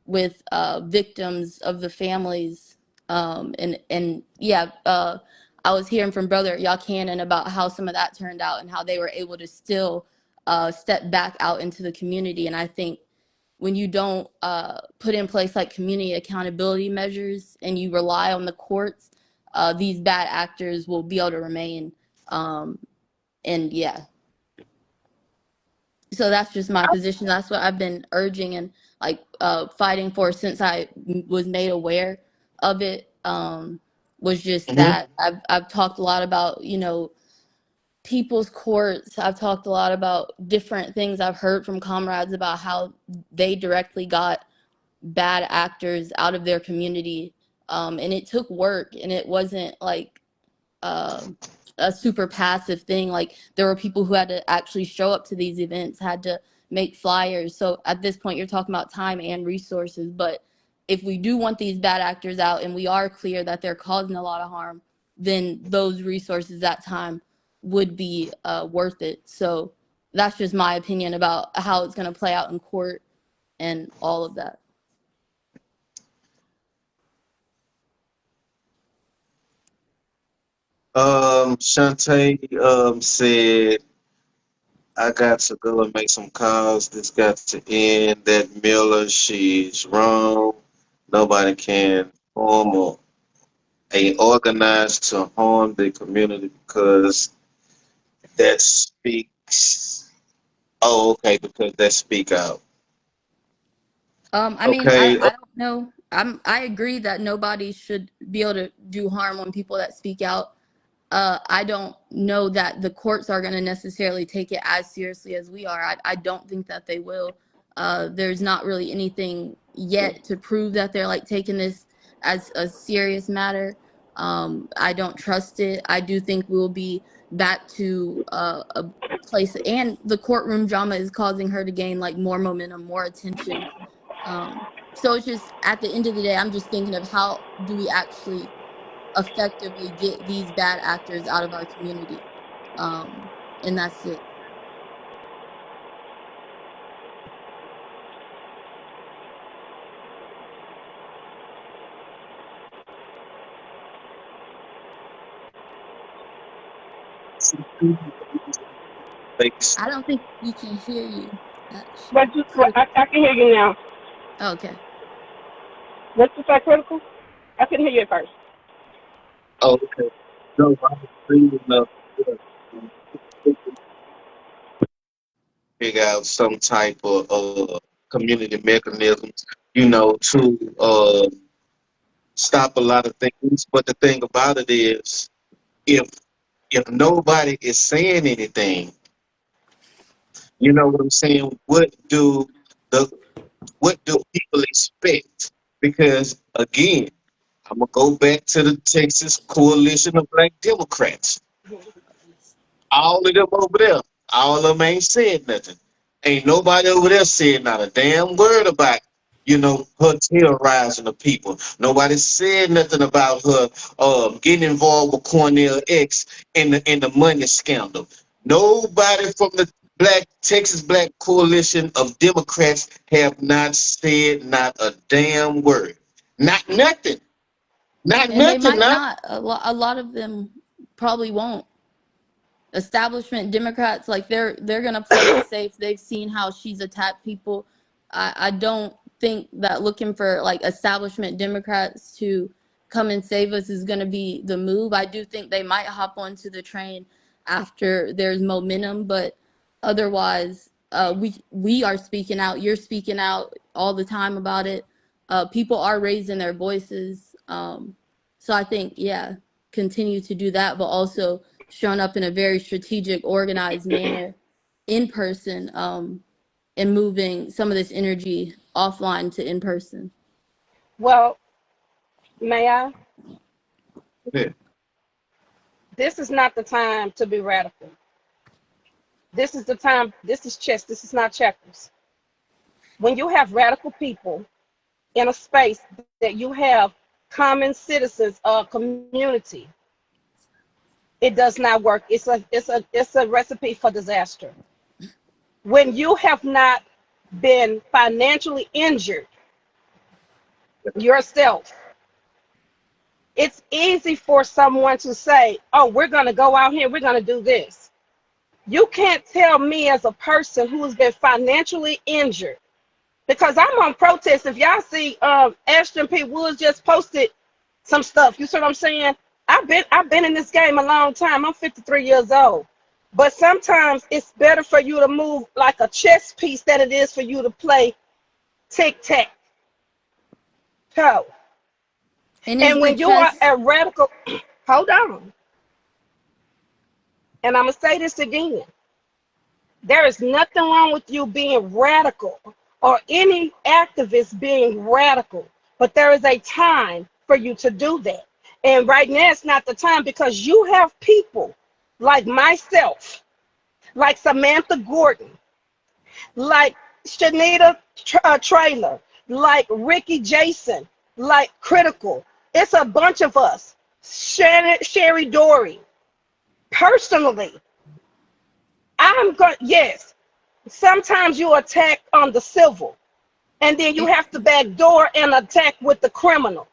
Speaker 4: with victims of the families, and yeah, I was hearing from Brother Yakanan about how some of that turned out and how they were able to still step back out into the community. And I think when you don't put in place like community accountability measures and you rely on the courts, these bad actors will be able to remain. And yeah, so that's just my position. That's what I've been urging and like fighting for since I was made aware of it. Was just
Speaker 1: Hmm.
Speaker 4: that I've talked a lot about, people's courts. I've talked a lot about different things I've heard from comrades about how they directly got bad actors out of their community, and it took work, and it wasn't like uh, a super passive thing. Like, there were people who had to actually show up to these events, had to make flyers. So at this point, you're talking about time and resources. But if we do want these bad actors out, and we are clear that they're causing a lot of harm, then those resources, that time, would be worth it. So that's just my opinion about how it's going to play out in court and all of that.
Speaker 1: Shantae said, I got to go and make some calls. This got to end. That Miller, she's wrong. Nobody can form or a organized to harm the community because that speaks. Oh, okay, because that speak out.
Speaker 4: I mean,
Speaker 1: Okay.
Speaker 4: I don't know. I agree that nobody should be able to do harm on people that speak out. I don't know that the courts are going to necessarily take it as seriously as we are. I don't think that they will. There's not really anything yet to prove that they're like taking this as a serious matter. I don't trust it. I do think we'll be back to a place, and the courtroom drama is causing her to gain like more momentum, more attention. So it's just, at the end of the day, I'm just thinking of how do we actually effectively get these bad actors out of our community. And that's it.
Speaker 1: Thanks.
Speaker 4: I don't think we can hear you. That's
Speaker 5: But just,
Speaker 4: critical.
Speaker 5: I can hear you now.
Speaker 4: Oh, okay.
Speaker 5: What's the say critical? I couldn't hear you at first.
Speaker 1: Oh, okay. No, I was reading figure out some type of community mechanisms, to stop a lot of things. But the thing about it is, if if nobody is saying anything, you know what I'm saying? The what do people expect? Because again, I'm gonna go back to the Texas Coalition of Black Democrats. All of them over there.
Speaker 3: All of them ain't said nothing. Ain't nobody over there said not a damn word about, her terrorizing the people. Nobody said nothing about her getting involved with Cornell X in the money scandal. Nobody from the Texas Black Coalition of Democrats have not said not a damn word. Not nothing. Not
Speaker 4: And they
Speaker 3: nothing.
Speaker 4: might
Speaker 3: Not
Speaker 4: not. A lot of them probably won't. Establishment Democrats, like they're gonna play it safe. They've seen how she's attacked people. I don't think that looking for like establishment Democrats to come and save us is gonna be the move. I do think they might hop onto the train after there's momentum, but otherwise, we are speaking out. You're speaking out all the time about it. People are raising their voices. So I think, yeah, continue to do that, but also shown up in a very strategic, organized manner in person, and moving some of this energy offline to in person.
Speaker 5: Well, may I?
Speaker 3: yeah.
Speaker 5: This is not the time to be radical. This is the time. This is chess. This is not checkers. When you have radical people in a space that you have common citizens of community, it does not work. It's a recipe for disaster. When you have not been financially injured yourself, it's easy for someone to say, oh, we're going to go out here, we're going to do this. You can't tell me as a person who has been financially injured, because I'm on protest. If y'all see, Ashton P. Woods just posted some stuff. You see what I'm saying? I've been in this game a long time. I'm 53 years old. But sometimes it's better for you to move like a chess piece than it is for you to play tic-tac-toe.
Speaker 4: And is
Speaker 5: And
Speaker 4: the
Speaker 5: when you are
Speaker 4: chess,
Speaker 5: a radical, hold on. And I'm going to say this again. There is nothing wrong with you being radical or any activist being radical, but there is a time for you to do that. And right now it's not the time, because you have people like myself, like Samantha Gordon, like Shanita Traylor, like Ricky Jason, like Critical. It's a bunch of us. Sherry Dory. Personally, I'm going, yes, sometimes you attack on the civil, and then you have to backdoor and attack with the criminal.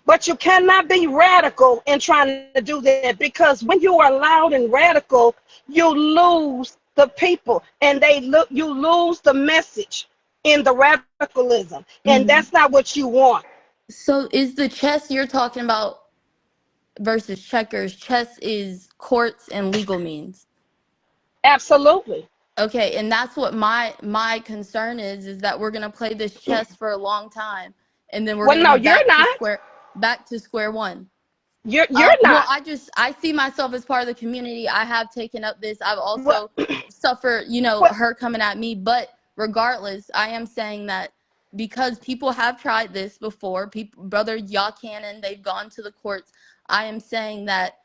Speaker 5: But you cannot be radical in trying to do that, because when you are loud and radical, you lose the people, and you lose the message in the radicalism, and
Speaker 4: mhm.
Speaker 5: that's not what you want.
Speaker 4: So is the chess you're talking about versus checkers? Chess is courts and legal means.
Speaker 5: Absolutely.
Speaker 4: Okay, and that's what my concern is that we're gonna play this chess for a long time, and then we're
Speaker 5: Well,
Speaker 4: gonna
Speaker 5: no,
Speaker 4: be
Speaker 5: you're not.
Speaker 4: back to square one.
Speaker 5: You're
Speaker 4: Well,
Speaker 5: not.
Speaker 4: I see myself as part of the community. I have taken up this. I've
Speaker 5: Well,
Speaker 4: also suffered,
Speaker 5: well,
Speaker 4: her coming at me. But regardless, I am saying that because people have tried this before, people, brother Yaw Cannon, they've gone to the courts. I am saying that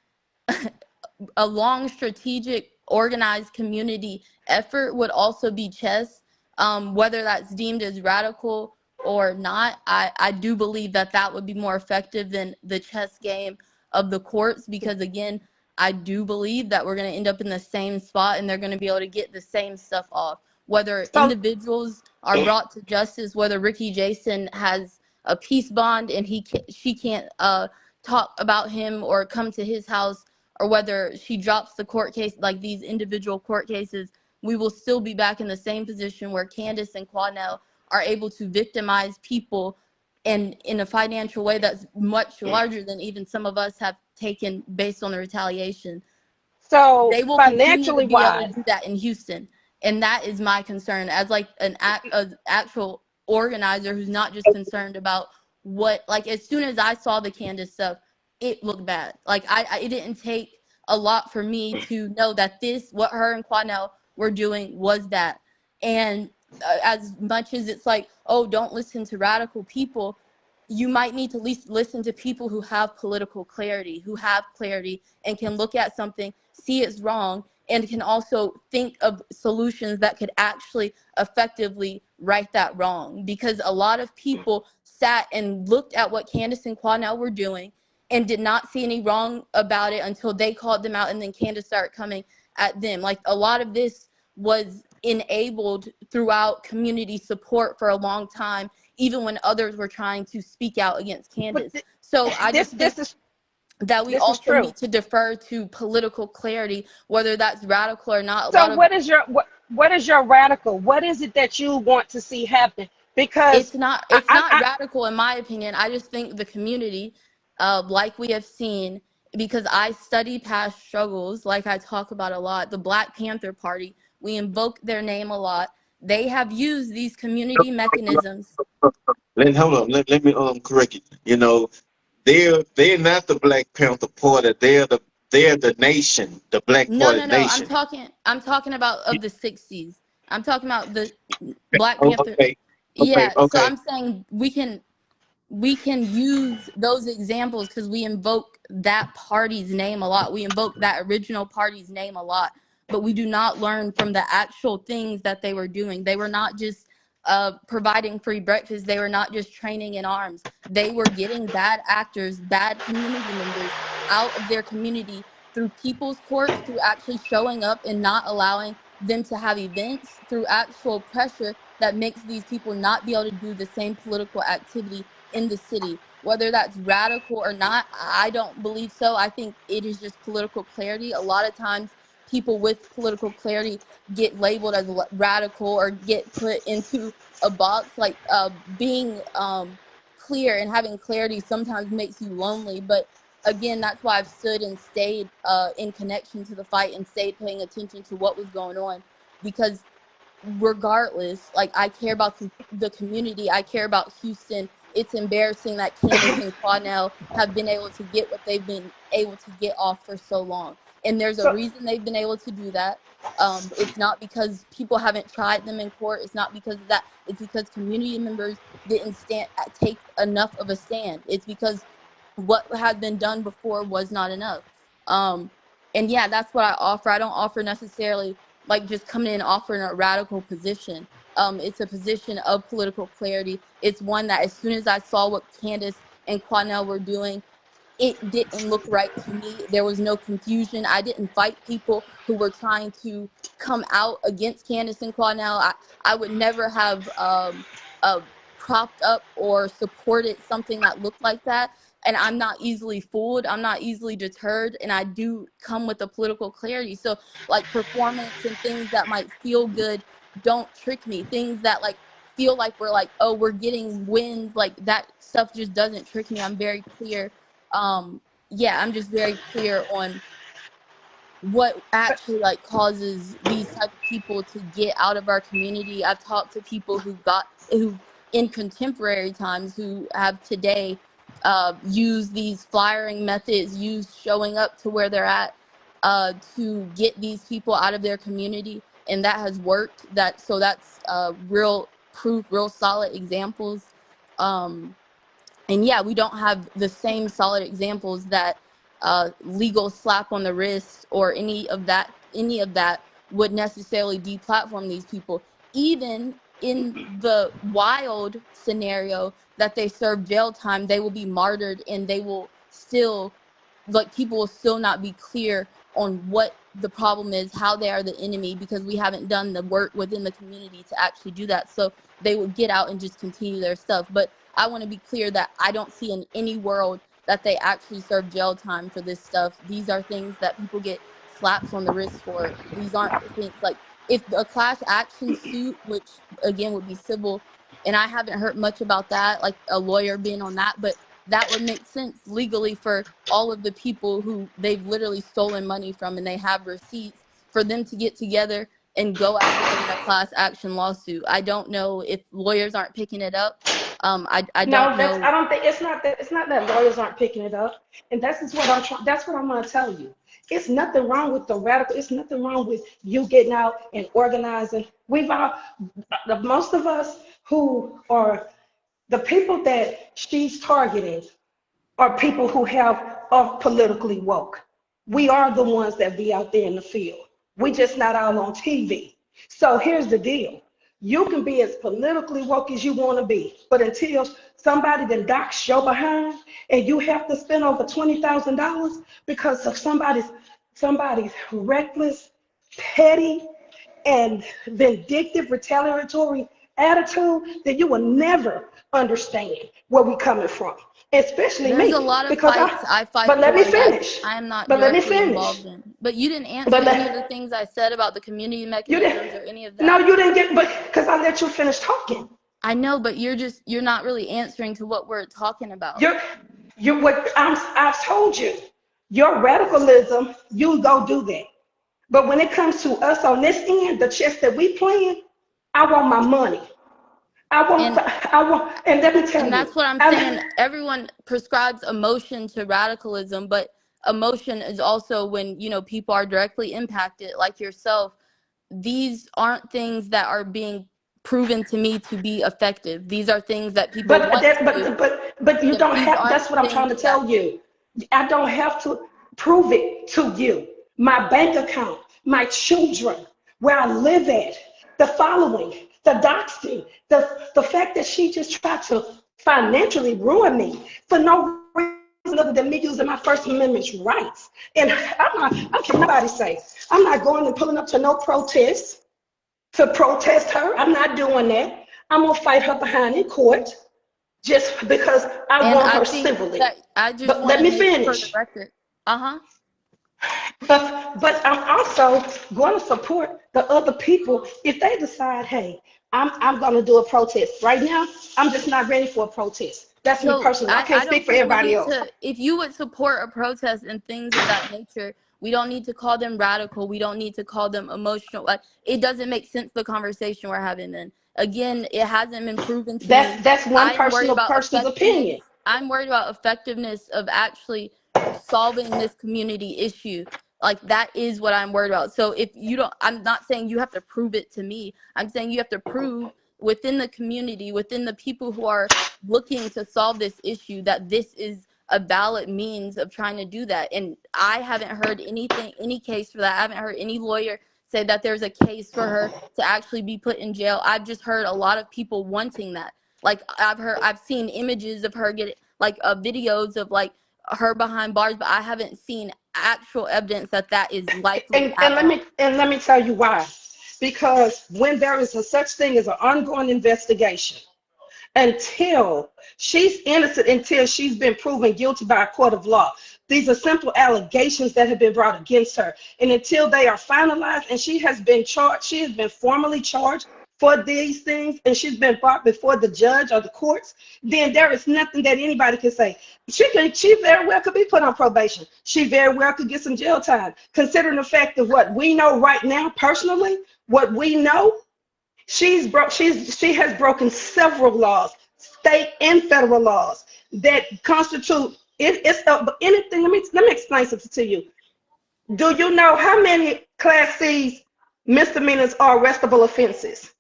Speaker 4: a long strategic organized community effort would also be chess, whether that's deemed as radical or not. I do believe that that would be more effective than the chess game of the courts, because again, I do believe that we're going to end up in the same spot and they're going to be able to get the same stuff off, whether
Speaker 5: so
Speaker 4: individuals are brought to justice, whether Ricky Jason has a peace bond and she can't talk about him or come to his house, or whether she drops the court case, like these individual court cases, we will still be back in the same position where Candace and Quanell are able to victimize people and in a financial way that's much larger than even some of us have taken based on the retaliation.
Speaker 5: so
Speaker 4: They will continue to
Speaker 5: financially
Speaker 4: be able to
Speaker 5: wise,
Speaker 4: do that in Houston. And that is my concern as like an actual organizer who's not just concerned about what, like as soon as I saw the Candace stuff, it looked bad. Like it didn't take a lot for me to know that what her and Quanell were doing was that. And as much as it's like, oh, don't listen to radical people, you might need to at least listen to people who have political clarity, who have clarity and can look at something, see it's wrong, and can also think of solutions that could actually effectively right that wrong. Because a lot of people sat and looked at what Candace and Quanell were doing and did not see any wrong about it until they called them out, and then Candace started coming at them. Like, a lot of this was enabled throughout community support for a long time, even when others were trying to speak out against
Speaker 5: But
Speaker 4: Candace. So I
Speaker 5: this
Speaker 4: just think that we
Speaker 5: this is
Speaker 4: also
Speaker 5: true.
Speaker 4: need to defer to political clarity, whether that's radical or not. A
Speaker 5: So
Speaker 4: lot of
Speaker 5: what is your radical? What is it that you want to see happen? Because
Speaker 4: it's not
Speaker 5: I
Speaker 4: radical in my opinion. I just think the community, like we have seen, because I study past struggles, like I talk about a lot. The Black Panther Party, we invoke their name a lot. They have used these community mechanisms.
Speaker 3: Hold on. Let me correct it. You know, they're not the Black Panther Party. They're the nation, the Black
Speaker 4: No,
Speaker 3: Party
Speaker 4: no, no.
Speaker 3: Nation.
Speaker 4: I'm talking about
Speaker 3: You-
Speaker 4: of the 60s. I'm talking about the Black
Speaker 3: oh,
Speaker 4: Panther.
Speaker 3: okay, okay,
Speaker 4: Yeah, so
Speaker 3: okay.
Speaker 4: I'm saying we can use those examples because we invoke that party's name a lot. We invoke that original party's name a lot, but we do not learn from the actual things that they were doing. They were not just providing free breakfast. They were not just training in arms. They were getting bad actors, bad community members out of their community through people's courts, through actually showing up and not allowing them to have events, through actual pressure that makes these people not be able to do the same political activity in the city. Whether that's radical or not, I don't believe so. I think it is just political clarity. A lot of times people with political clarity get labeled as radical or get put into a box. Like being clear and having clarity sometimes makes you lonely, but again, that's why I've stood and stayed in connection to the fight and stayed paying attention to what was going on, because regardless, like, I care about the community. I care about Houston. It's embarrassing that Candace and Quanell have been able to get what they've been able to get off for so long. And there's a
Speaker 5: so
Speaker 4: reason they've been able to do that. It's not because people haven't tried them in court. It's not because of that. It's because community members didn't take enough of a stand. It's because what had been done before was not enough. Um, and yeah, that's what I offer. I don't offer necessarily like just coming in and offering a radical position. It's a position of political clarity. It's one that as soon as I saw what Candace and Quanell were doing, it didn't look right to me. There was no confusion. I didn't fight people who were trying to come out against Candace and Quanell. I would never have uh, propped up or supported something that looked like that. And I'm not easily fooled. I'm not easily deterred. And I do come with a political clarity. So, like, performance and things that might feel good don't trick me. Things that, like, feel like we're like, oh, we're getting wins, like, that stuff just doesn't trick me. I'm very clear. Yeah, I'm just very clear on what actually like causes these type of people to get out of our community. I've talked to people who in contemporary times who have today used these flyering methods, used showing up to where they're at to get these people out of their community, and that has worked. That's real proof, real solid examples. Um, and yeah, we don't have the same solid examples that legal slap on the wrist or any of that would necessarily deplatform these people, even in the wild scenario that they serve jail time. They will be martyred, and they will still, like, people will still not be clear on what the problem is, how they are the enemy, because we haven't done the work within the community to actually do that. So they will get out and just continue their stuff. But I want to be clear that I don't see in any world that they actually serve jail time for this stuff. These are things that people get slaps on the wrist for. These aren't things like, if a class action suit, which again would be civil, and I haven't heard much about that, like a lawyer being on that, but that would make sense legally for all of the people who they've literally stolen money from and they have receipts, for them to get together and go after them in a class action lawsuit. I don't know if lawyers aren't picking it up. I don't
Speaker 5: no, that's
Speaker 4: know.
Speaker 5: I don't think it's not that lawyers aren't picking it up, and that's what I'm gonna tell you. It's nothing wrong with the radical. It's nothing wrong with you getting out and organizing. We've all, the most of us who are the people that she's targeting are people who are politically woke. We are the ones that be out there in the field. We just not all on TV. So here's the deal. You can be as politically woke as you want to be, but until somebody then docks your behind and you have to spend over $20,000 because of somebody's reckless, petty, and vindictive, retaliatory attitude, then you will never understand where we're coming from, especially
Speaker 4: There's
Speaker 5: me.
Speaker 4: a lot of
Speaker 5: Because
Speaker 4: fights I fight
Speaker 5: but let me
Speaker 4: for that
Speaker 5: finish.
Speaker 4: I am not
Speaker 5: But let me
Speaker 4: directly
Speaker 5: finish.
Speaker 4: involved in. But you didn't answer
Speaker 5: But
Speaker 4: any of the
Speaker 5: let,
Speaker 4: things I said about the community
Speaker 5: you
Speaker 4: mechanisms or
Speaker 5: didn't.
Speaker 4: any of
Speaker 5: No,
Speaker 4: that.
Speaker 5: you didn't get. But because I let you finish talking.
Speaker 4: I know, but you're not really answering to what we're talking about.
Speaker 5: You what I've told you. Your radicalism, you go do that. But when it comes to us on this end, the chess that we playing, I want my money.
Speaker 4: And
Speaker 5: and let me tell
Speaker 4: and
Speaker 5: you,
Speaker 4: that's what I'm saying. Everyone prescribes emotion to radicalism, but emotion is also when, people are directly impacted, like yourself. These aren't things that are being proven to me to be effective. These are things that people
Speaker 5: but
Speaker 4: want
Speaker 5: that,
Speaker 4: to do.
Speaker 5: but you don't
Speaker 4: These
Speaker 5: have.
Speaker 4: aren't
Speaker 5: That's what I'm trying to
Speaker 4: things that
Speaker 5: tell you. I don't have to prove it to you. My bank account, my children, where I live at, the following, the doxing, the fact that she just tried to financially ruin me for no reason other than me using my First Amendment rights. And I don't care what nobody say. I'm not going and pulling up to no protest to protest her. I'm not doing that. I'm gonna fight her behind in court just because I
Speaker 4: and
Speaker 5: want
Speaker 4: I
Speaker 5: her
Speaker 4: think
Speaker 5: civilly.
Speaker 4: that I just
Speaker 5: But
Speaker 4: want
Speaker 5: let
Speaker 4: to
Speaker 5: me
Speaker 4: make for the
Speaker 5: finish.
Speaker 4: record. Uh-huh.
Speaker 5: But I'm also going to support the other people if they decide, hey, I'm going to do a protest. Right now, I'm just not ready for a protest. That's me
Speaker 4: So
Speaker 5: personally. I
Speaker 4: I
Speaker 5: can't speak
Speaker 4: don't
Speaker 5: for
Speaker 4: think we
Speaker 5: everybody
Speaker 4: need
Speaker 5: else.
Speaker 4: to, if you would support a protest and things of that nature, we don't need to call them radical. We don't need to call them emotional. Like, it doesn't make sense, the conversation we're having then. Again, it hasn't been proven to me.
Speaker 5: That's one
Speaker 4: I am worried
Speaker 5: personal
Speaker 4: about
Speaker 5: person's
Speaker 4: effectiveness.
Speaker 5: opinion.
Speaker 4: I'm worried about effectiveness of actually solving this community issue. Like, that is what I'm worried about. So if you don't, I'm not saying you have to prove it to me. I'm saying you have to prove within the community, within the people who are looking to solve this issue, that this is a valid means of trying to do that. And I haven't heard any case for that. I haven't heard any lawyer say that there's a case for her to actually be put in jail. I've just heard a lot of people wanting that. Like, I've seen images of her get, like, videos of, like, her behind bars, but I haven't seen actual evidence that that is likely at all.
Speaker 5: And let me tell you why. Because when there is a such thing as an ongoing investigation, until she's innocent, until she's been proven guilty by a court of law. These are simple allegations that have been brought against her. And until they are finalized and she has been charged, she has been formally charged for these things, and she's been brought before the judge or the courts, then there is nothing that anybody can say. She very well could be put on probation. She very well could get some jail time, considering the fact of what we know right now personally, what we know. She has broken several laws, state and federal laws that constitute anything. Let me explain something to you. Do you know how many Class C's misdemeanors are arrestable offenses?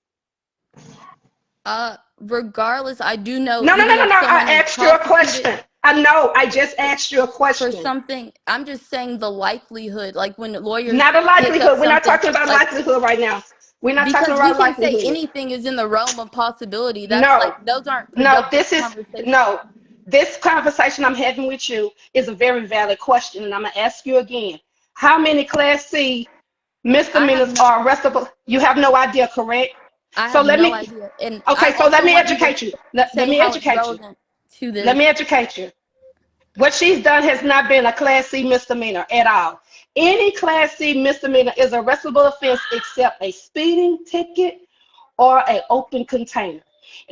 Speaker 4: Regardless, I do know,
Speaker 5: No.
Speaker 4: even if someone
Speaker 5: I
Speaker 4: is
Speaker 5: asked you a
Speaker 4: prosecuted
Speaker 5: question. I know. I just asked you a
Speaker 4: for
Speaker 5: question.
Speaker 4: something, I'm just saying the likelihood, like when lawyers
Speaker 5: Not a
Speaker 4: take up
Speaker 5: likelihood. We're not
Speaker 4: something,
Speaker 5: talking about
Speaker 4: like,
Speaker 5: likelihood right now. We're not talking
Speaker 4: because we
Speaker 5: about
Speaker 4: can say
Speaker 5: likelihood.
Speaker 4: anything is in the realm of possibility. That's
Speaker 5: No,
Speaker 4: like, those aren't
Speaker 5: no,
Speaker 4: productive conversations.
Speaker 5: no. This conversation I'm having with you is a very valid question, and I'm gonna ask you again. How many Class C
Speaker 4: I have
Speaker 5: misdemeanors
Speaker 4: no,
Speaker 5: are arrestable? You have no idea, correct?
Speaker 4: I
Speaker 5: So
Speaker 4: have
Speaker 5: let
Speaker 4: no
Speaker 5: me.
Speaker 4: idea. And I
Speaker 5: Okay, so let
Speaker 4: also
Speaker 5: me
Speaker 4: want you to
Speaker 5: educate you. Let
Speaker 4: say
Speaker 5: me
Speaker 4: how it's
Speaker 5: educate you.
Speaker 4: relevant to
Speaker 5: Let me
Speaker 4: this.
Speaker 5: educate you. What she's done has not been a Class C misdemeanor at all. Any Class C misdemeanor is a arrestable offense except a speeding ticket or an open container.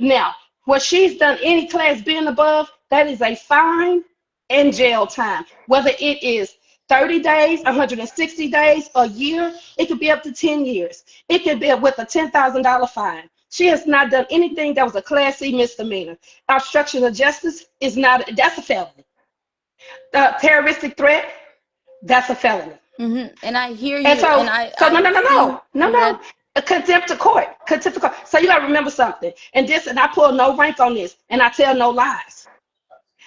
Speaker 5: Now, what she's done, any Class B and above, that is a fine and jail time. Whether it is 30 days, 160 days, a year, it could be up to 10 years. It could be with a $10,000 fine. She has not done anything that was a Class C misdemeanor. Obstruction of justice is not, that's a felony. Terroristic threat, that's a felony.
Speaker 4: And I hear
Speaker 5: And
Speaker 4: you, and
Speaker 5: so, no,
Speaker 4: I've seen and
Speaker 5: no.
Speaker 4: read.
Speaker 5: A contempt of court, contempt of court. So you gotta remember something. And I pull no rank on this, and I tell no lies.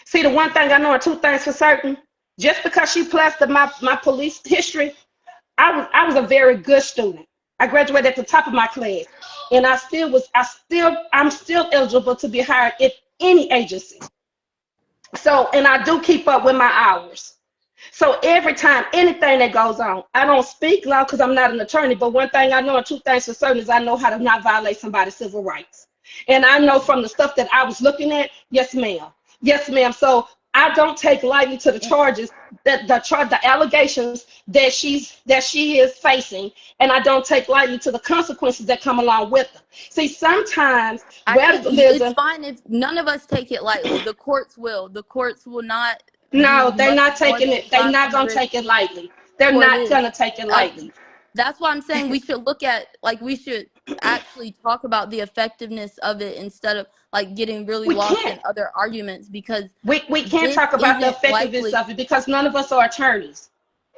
Speaker 5: See, the one thing I know, and two things for certain, just because she plastered my police history, I was a very good student. I graduated at the top of my class, and I'm still eligible to be hired at any agency. So, and I do keep up with my hours. So every time anything that goes on, I don't speak loud because I'm not an attorney. But one thing I know, and two things for certain, is I know how to not violate somebody's civil rights. And I know from the stuff that I was looking at, yes, ma'am, yes, ma'am. So I don't take lightly to the charges, the allegations that she is facing, and I don't take lightly to the consequences that come along with them. See, sometimes
Speaker 4: I think it's
Speaker 5: radicalism.
Speaker 4: fine if none of us take it lightly. The courts will. The courts will not
Speaker 5: No,
Speaker 4: do
Speaker 5: they're
Speaker 4: much
Speaker 5: not
Speaker 4: more
Speaker 5: taking
Speaker 4: than
Speaker 5: it. They're
Speaker 4: slap
Speaker 5: not
Speaker 4: on the
Speaker 5: gonna
Speaker 4: wrist
Speaker 5: take it lightly. They're
Speaker 4: for
Speaker 5: not
Speaker 4: this.
Speaker 5: gonna take it
Speaker 4: Like,
Speaker 5: lightly.
Speaker 4: that's why I'm saying we should look at, like, we should actually talk about the effectiveness of it instead of like getting really
Speaker 5: We
Speaker 4: lost
Speaker 5: can't.
Speaker 4: in other arguments, because
Speaker 5: We can't
Speaker 4: this
Speaker 5: talk about the
Speaker 4: isn't
Speaker 5: effectiveness
Speaker 4: likely.
Speaker 5: of it because none of us are attorneys.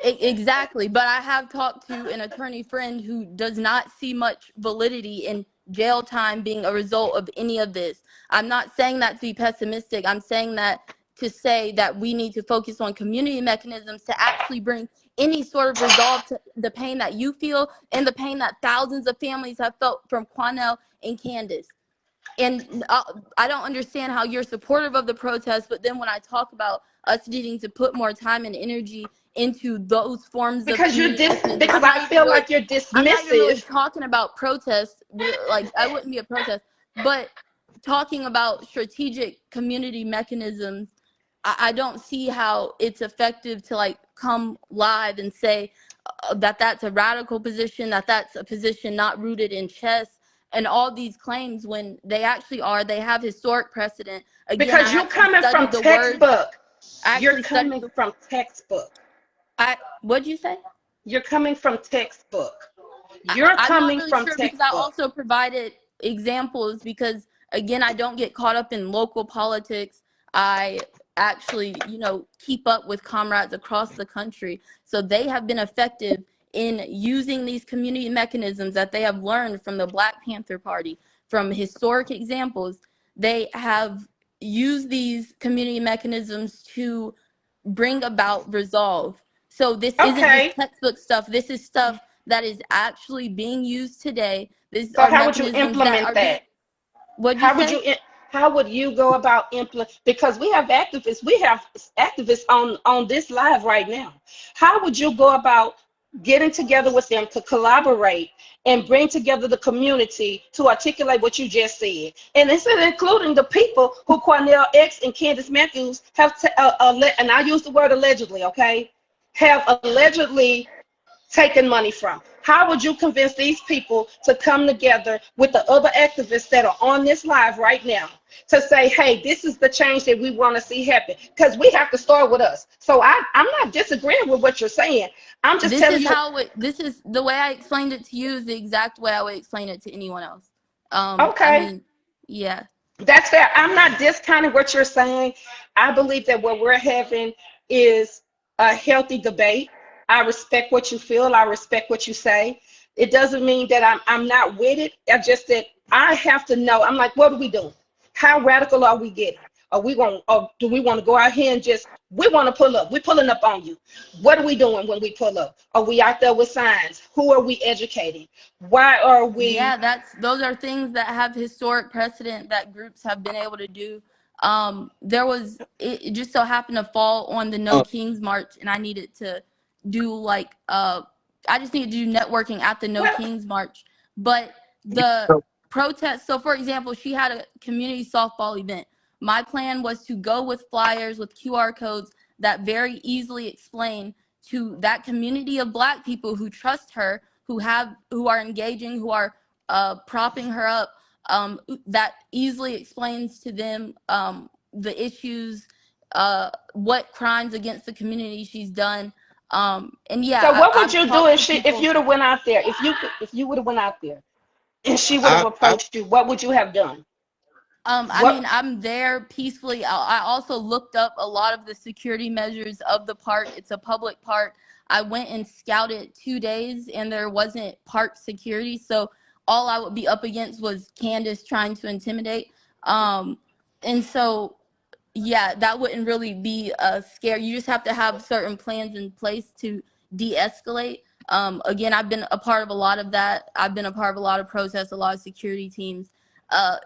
Speaker 4: Exactly. But I have talked to an attorney friend who does not see much validity in jail time being a result of any of this. I'm not saying that to be pessimistic. I'm saying that to say that we need to focus on community mechanisms to actually bring any sort of resolve to the pain that you feel and the pain that thousands of families have felt from Quanell and Candace. And I don't understand how you're supportive of the protest, but then when I talk about us needing to put more time and energy into those forms of
Speaker 5: Because
Speaker 4: community mechanism,
Speaker 5: because I feel like you're
Speaker 4: I'm not even really
Speaker 5: dismissive.
Speaker 4: talking about protests. Like, I wouldn't be a protest, but talking about strategic community mechanisms, I don't see how it's effective to like come live and say that that's a radical position, that that's a position not rooted in chess and all these claims, when they actually are. They have historic precedent. Again,
Speaker 5: Because
Speaker 4: I
Speaker 5: you're
Speaker 4: actually
Speaker 5: coming from
Speaker 4: studied the words.
Speaker 5: textbook.
Speaker 4: I
Speaker 5: You're
Speaker 4: actually studied
Speaker 5: coming
Speaker 4: the.
Speaker 5: from textbook.
Speaker 4: What'd you say?
Speaker 5: You're coming from textbook. You're
Speaker 4: I'm not
Speaker 5: coming
Speaker 4: really
Speaker 5: from
Speaker 4: sure, because I
Speaker 5: textbook.
Speaker 4: also provided examples, because again, I don't get caught up in local politics. I actually, keep up with comrades across the country. So they have been effective in using these community mechanisms that they have learned from the Black Panther Party, from historic examples. They have used these community mechanisms to bring about resolve. So this isn't just
Speaker 5: Okay.
Speaker 4: textbook stuff. This is stuff that is actually being used today. These
Speaker 5: So
Speaker 4: are
Speaker 5: how would you
Speaker 4: mechanisms that
Speaker 5: implement
Speaker 4: are being.
Speaker 5: that?
Speaker 4: What'd you
Speaker 5: How would
Speaker 4: say?
Speaker 5: you how would you go about implement, because we have activists on this live right now. How would you go about getting together with them to collaborate and bring together the community to articulate what you just said? And this is including the people who Cornell X and Candace Matthews have and I use the word allegedly, okay, have allegedly taking money from. How would you convince these people to come together with the other activists that are on this live right now to say, hey, this is the change that we want to see happen? Because we have to start with us. So I'm not disagreeing with what you're saying. I'm just
Speaker 4: This
Speaker 5: telling
Speaker 4: is
Speaker 5: you,
Speaker 4: how it. This is the way I explained it to you. Is the exact way I would explain it to anyone else. I
Speaker 5: okay,
Speaker 4: mean, yeah.
Speaker 5: that's fair. I'm not discounting what you're saying. I believe that what we're having is a healthy debate. I respect what you feel. I respect what you say. It doesn't mean that I'm not with it. I just that I have to know. I'm like, what are we doing? How radical are we getting? Are we going? Or do we want to go out here and just we want to pull up? We're pulling up on you. What are we doing when we pull up? Are we out there with signs? Who are we educating? Why are we?
Speaker 4: Yeah, those are things that have historic precedent that groups have been able to do. It just so happened to fall on the No
Speaker 3: Uh,
Speaker 4: Kings March, and I needed to do I just needed to do networking at the No
Speaker 5: Well,
Speaker 4: Kings March. But the
Speaker 3: so,
Speaker 4: protest, so for example, she had a community softball event. My plan was to go with flyers with QR codes that very easily explain to that community of Black people who trust her, who are engaging, who are propping her up. That easily explains to them the issues, what crimes against the community she's done. And yeah,
Speaker 5: so what would
Speaker 4: I've
Speaker 5: you do
Speaker 4: talked
Speaker 5: if
Speaker 4: to
Speaker 5: if
Speaker 4: people.
Speaker 5: you'd have went out there? If you would have went out there and she would have
Speaker 3: I
Speaker 5: approached you, what would you have done?
Speaker 4: I mean,
Speaker 5: What?
Speaker 4: I'm there peacefully. I also looked up a lot of the security measures of the park. It's a public park. I went and scouted 2 days, and there wasn't park security. So all I would be up against was Candace trying to intimidate. Um, and so, yeah, that wouldn't really be a scare. You just have to have certain plans in place to de-escalate. Again, I've been a part of a lot of that. I've been a part of a lot of protests, a lot of security teams.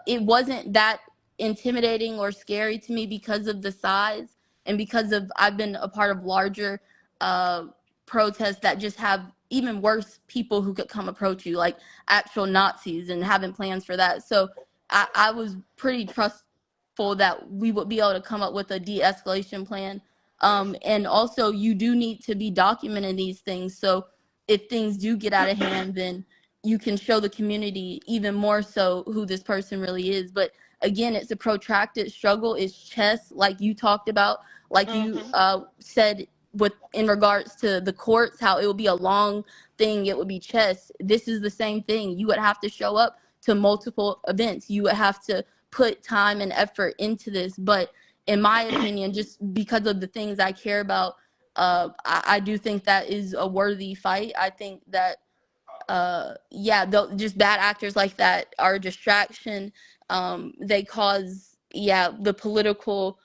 Speaker 4: It wasn't that intimidating or scary to me because of the size and because of I've been a part of larger uh, protests that just have even worse people who could come approach you, like actual Nazis, and having plans for that. So I was pretty trustful that we would be able to come up with a de-escalation plan. And also, you do need to be documenting these things. So if things do get out of hand, then you can show the community even more so who this person really is. But again, it's a protracted struggle. It's chess, like you talked about, like you said with in regards to the courts, how it would be a long thing. It would be chess. This is the same thing. You would have to show up to multiple events. You would have to put time and effort into this. But in my opinion, just because of the things I care about, I do think that is a worthy fight. I think that, just bad actors like that are a distraction. They cause, the political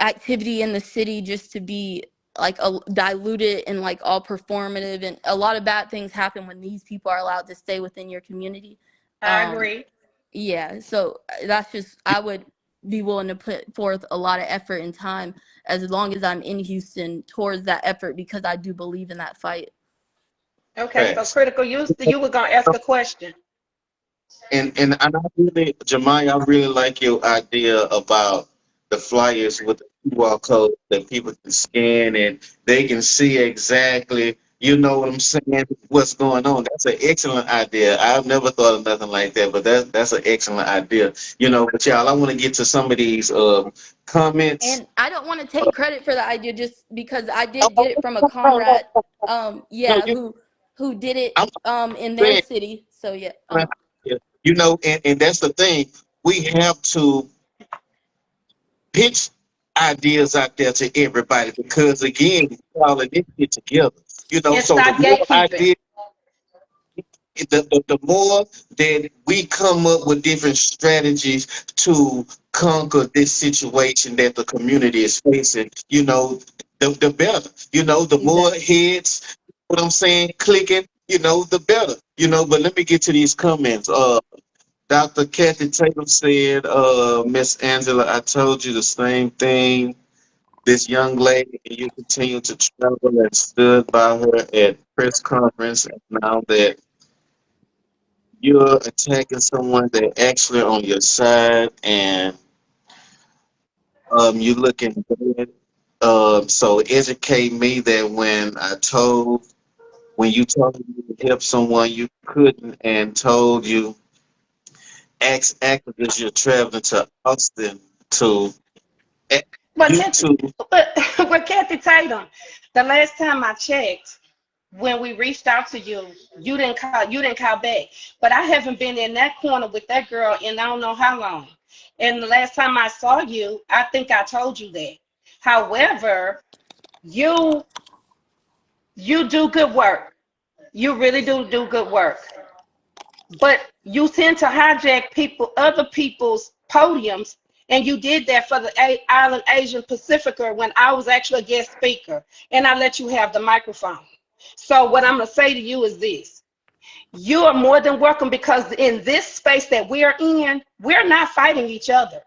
Speaker 4: activity in the city just to be like diluted and like all performative. And a lot of bad things happen when these people are allowed to stay within your community.
Speaker 5: I agree.
Speaker 4: So that's just, I would be willing to put forth a lot of effort and time as long as I'm in Houston towards that effort, because I do believe in that fight.
Speaker 5: Okay, so
Speaker 3: Facts.
Speaker 5: critical use, you were gonna ask a question.
Speaker 3: And I really, Jemiah, I really like your idea about the flyers with the QR code that people can scan and they can see exactly, you know what I'm saying, what's going on. That's an excellent idea. I've never thought of nothing like that, but that's an excellent idea. You know, but y'all, I want to get to some of these comments.
Speaker 4: And I don't want to take credit for the idea just because I did get it from a comrade,
Speaker 3: No, you,
Speaker 4: who did it
Speaker 3: I'm
Speaker 4: in their
Speaker 3: saying,
Speaker 4: city. So
Speaker 3: you know, and that's the thing. We have to pitch ideas out there to everybody because again, we're all in this shit together. You know,
Speaker 5: And
Speaker 3: so the
Speaker 5: stop
Speaker 3: more
Speaker 5: gatekeeping.
Speaker 3: ideas, the more that we come up with different strategies to conquer this situation that the community is facing, you know, the better. You know, the more
Speaker 4: exactly.
Speaker 3: heads, what I'm saying, clicking, you know, the better. You know, but let me get to these comments. Dr. Kathy Tatum said, Miss Angela, I told you the same thing. This young lady, and you continue to travel and stood by her at press conference. And now that you're attacking someone that actually on your side and you looking good. So educate me that when you told me to help someone you couldn't and told you ex activists you're traveling to Austin to
Speaker 5: But
Speaker 3: you
Speaker 5: Kathy,
Speaker 3: to
Speaker 5: but Kathy Tatum, the last time I checked, when we reached out to you, you didn't call back. But I haven't been in that corner with that girl in I don't know how long. And the last time I saw you, I think I told you that. However, you you do good work. You really do good work. But you tend to hijack other people's podiums, and you did that for the Island Asian Pacificer when I was actually a guest speaker, and I let you have the microphone. So what I'm gonna say to you is this: you are more than welcome, because in this space that we're in, we're not fighting each other.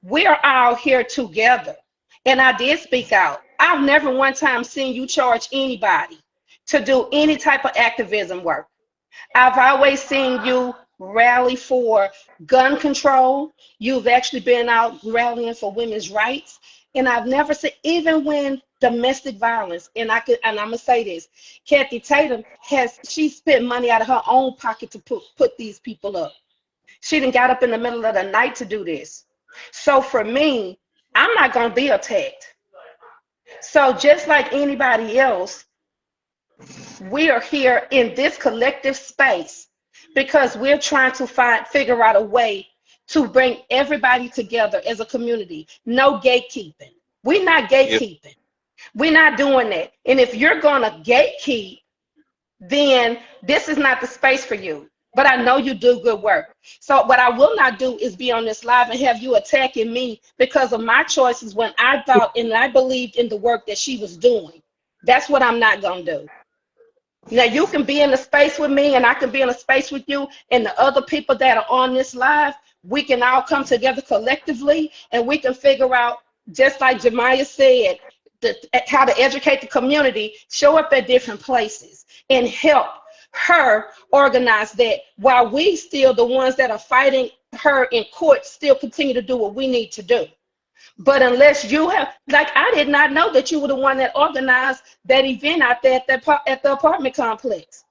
Speaker 5: We're all here together. And I did speak out. I've never one time seen you charge anybody to do any type of activism work. I've always seen you rally for gun control. You've actually been out rallying for women's rights. And I've never seen, even when domestic violence, and I'm gonna say this, Kathy Tatum she spent money out of her own pocket to put these people up. She done got up in the middle of the night to do this. So for me, I'm not gonna be attacked. So just like anybody else, we are here in this collective space because we're trying to figure out a way to bring everybody together as a community. No gatekeeping. We're not
Speaker 3: yeah,
Speaker 5: gatekeeping. We're not doing that. And if you're gonna gatekeep, then this is not the space for you. But I know you do good work. So what I will not do is be on this live and have you attacking me because of my choices when I thought and I believed in the work that she was doing. That's what I'm not gonna do. Now you can be in a space with me and I can be in a space with you and the other people that are on this live. We can all come together collectively and we can figure out, just like Jemiah said, how to educate the community, show up at different places and help her organize that, while we still, the ones that are fighting her in court, still continue to do what we need to do. But unless you have, like, I did not know that you were the one that organized that event out there at the apartment complex.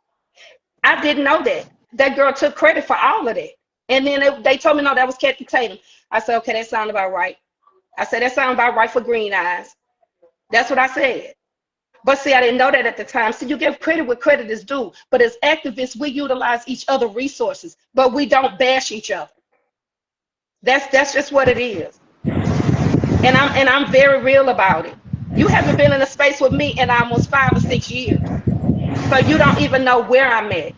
Speaker 5: I didn't know that. That girl took credit for all of that. And then they told me, no, that was Kathy Tatum. I said, okay, that sounds about right. I said, that sounds about right for Green Eyes. That's what I said. But see, I didn't know that at the time. So you give credit where credit is due. But as activists, we utilize each other's resources, but we don't bash each other. That's just what it is. And I'm very real about it. You haven't been in a space with me in almost 5 or 6 years. So you don't even know where I'm at.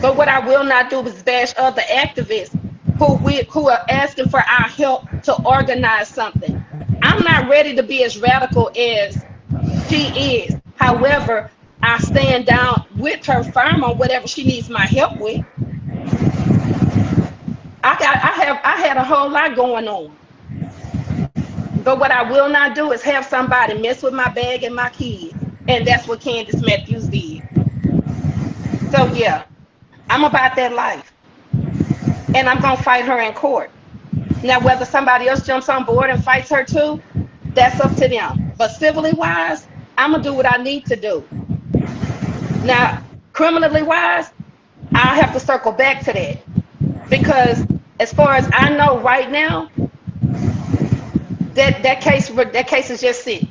Speaker 5: But what I will not do is bash other activists who are asking for our help to organize something. I'm not ready to be as radical as she is. However, I stand down with her firm on whatever she needs my help with. I had a whole lot going on. But what I will not do is have somebody mess with my bag and my kids. And that's what Candace Matthews did. So yeah, I'm about that life. And I'm gonna fight her in court. Now, whether somebody else jumps on board and fights her too, that's up to them. But civilly wise, I'm gonna do what I need to do. Now, criminally wise, I'll have to circle back to that. Because as far as I know right now, that case is just sitting.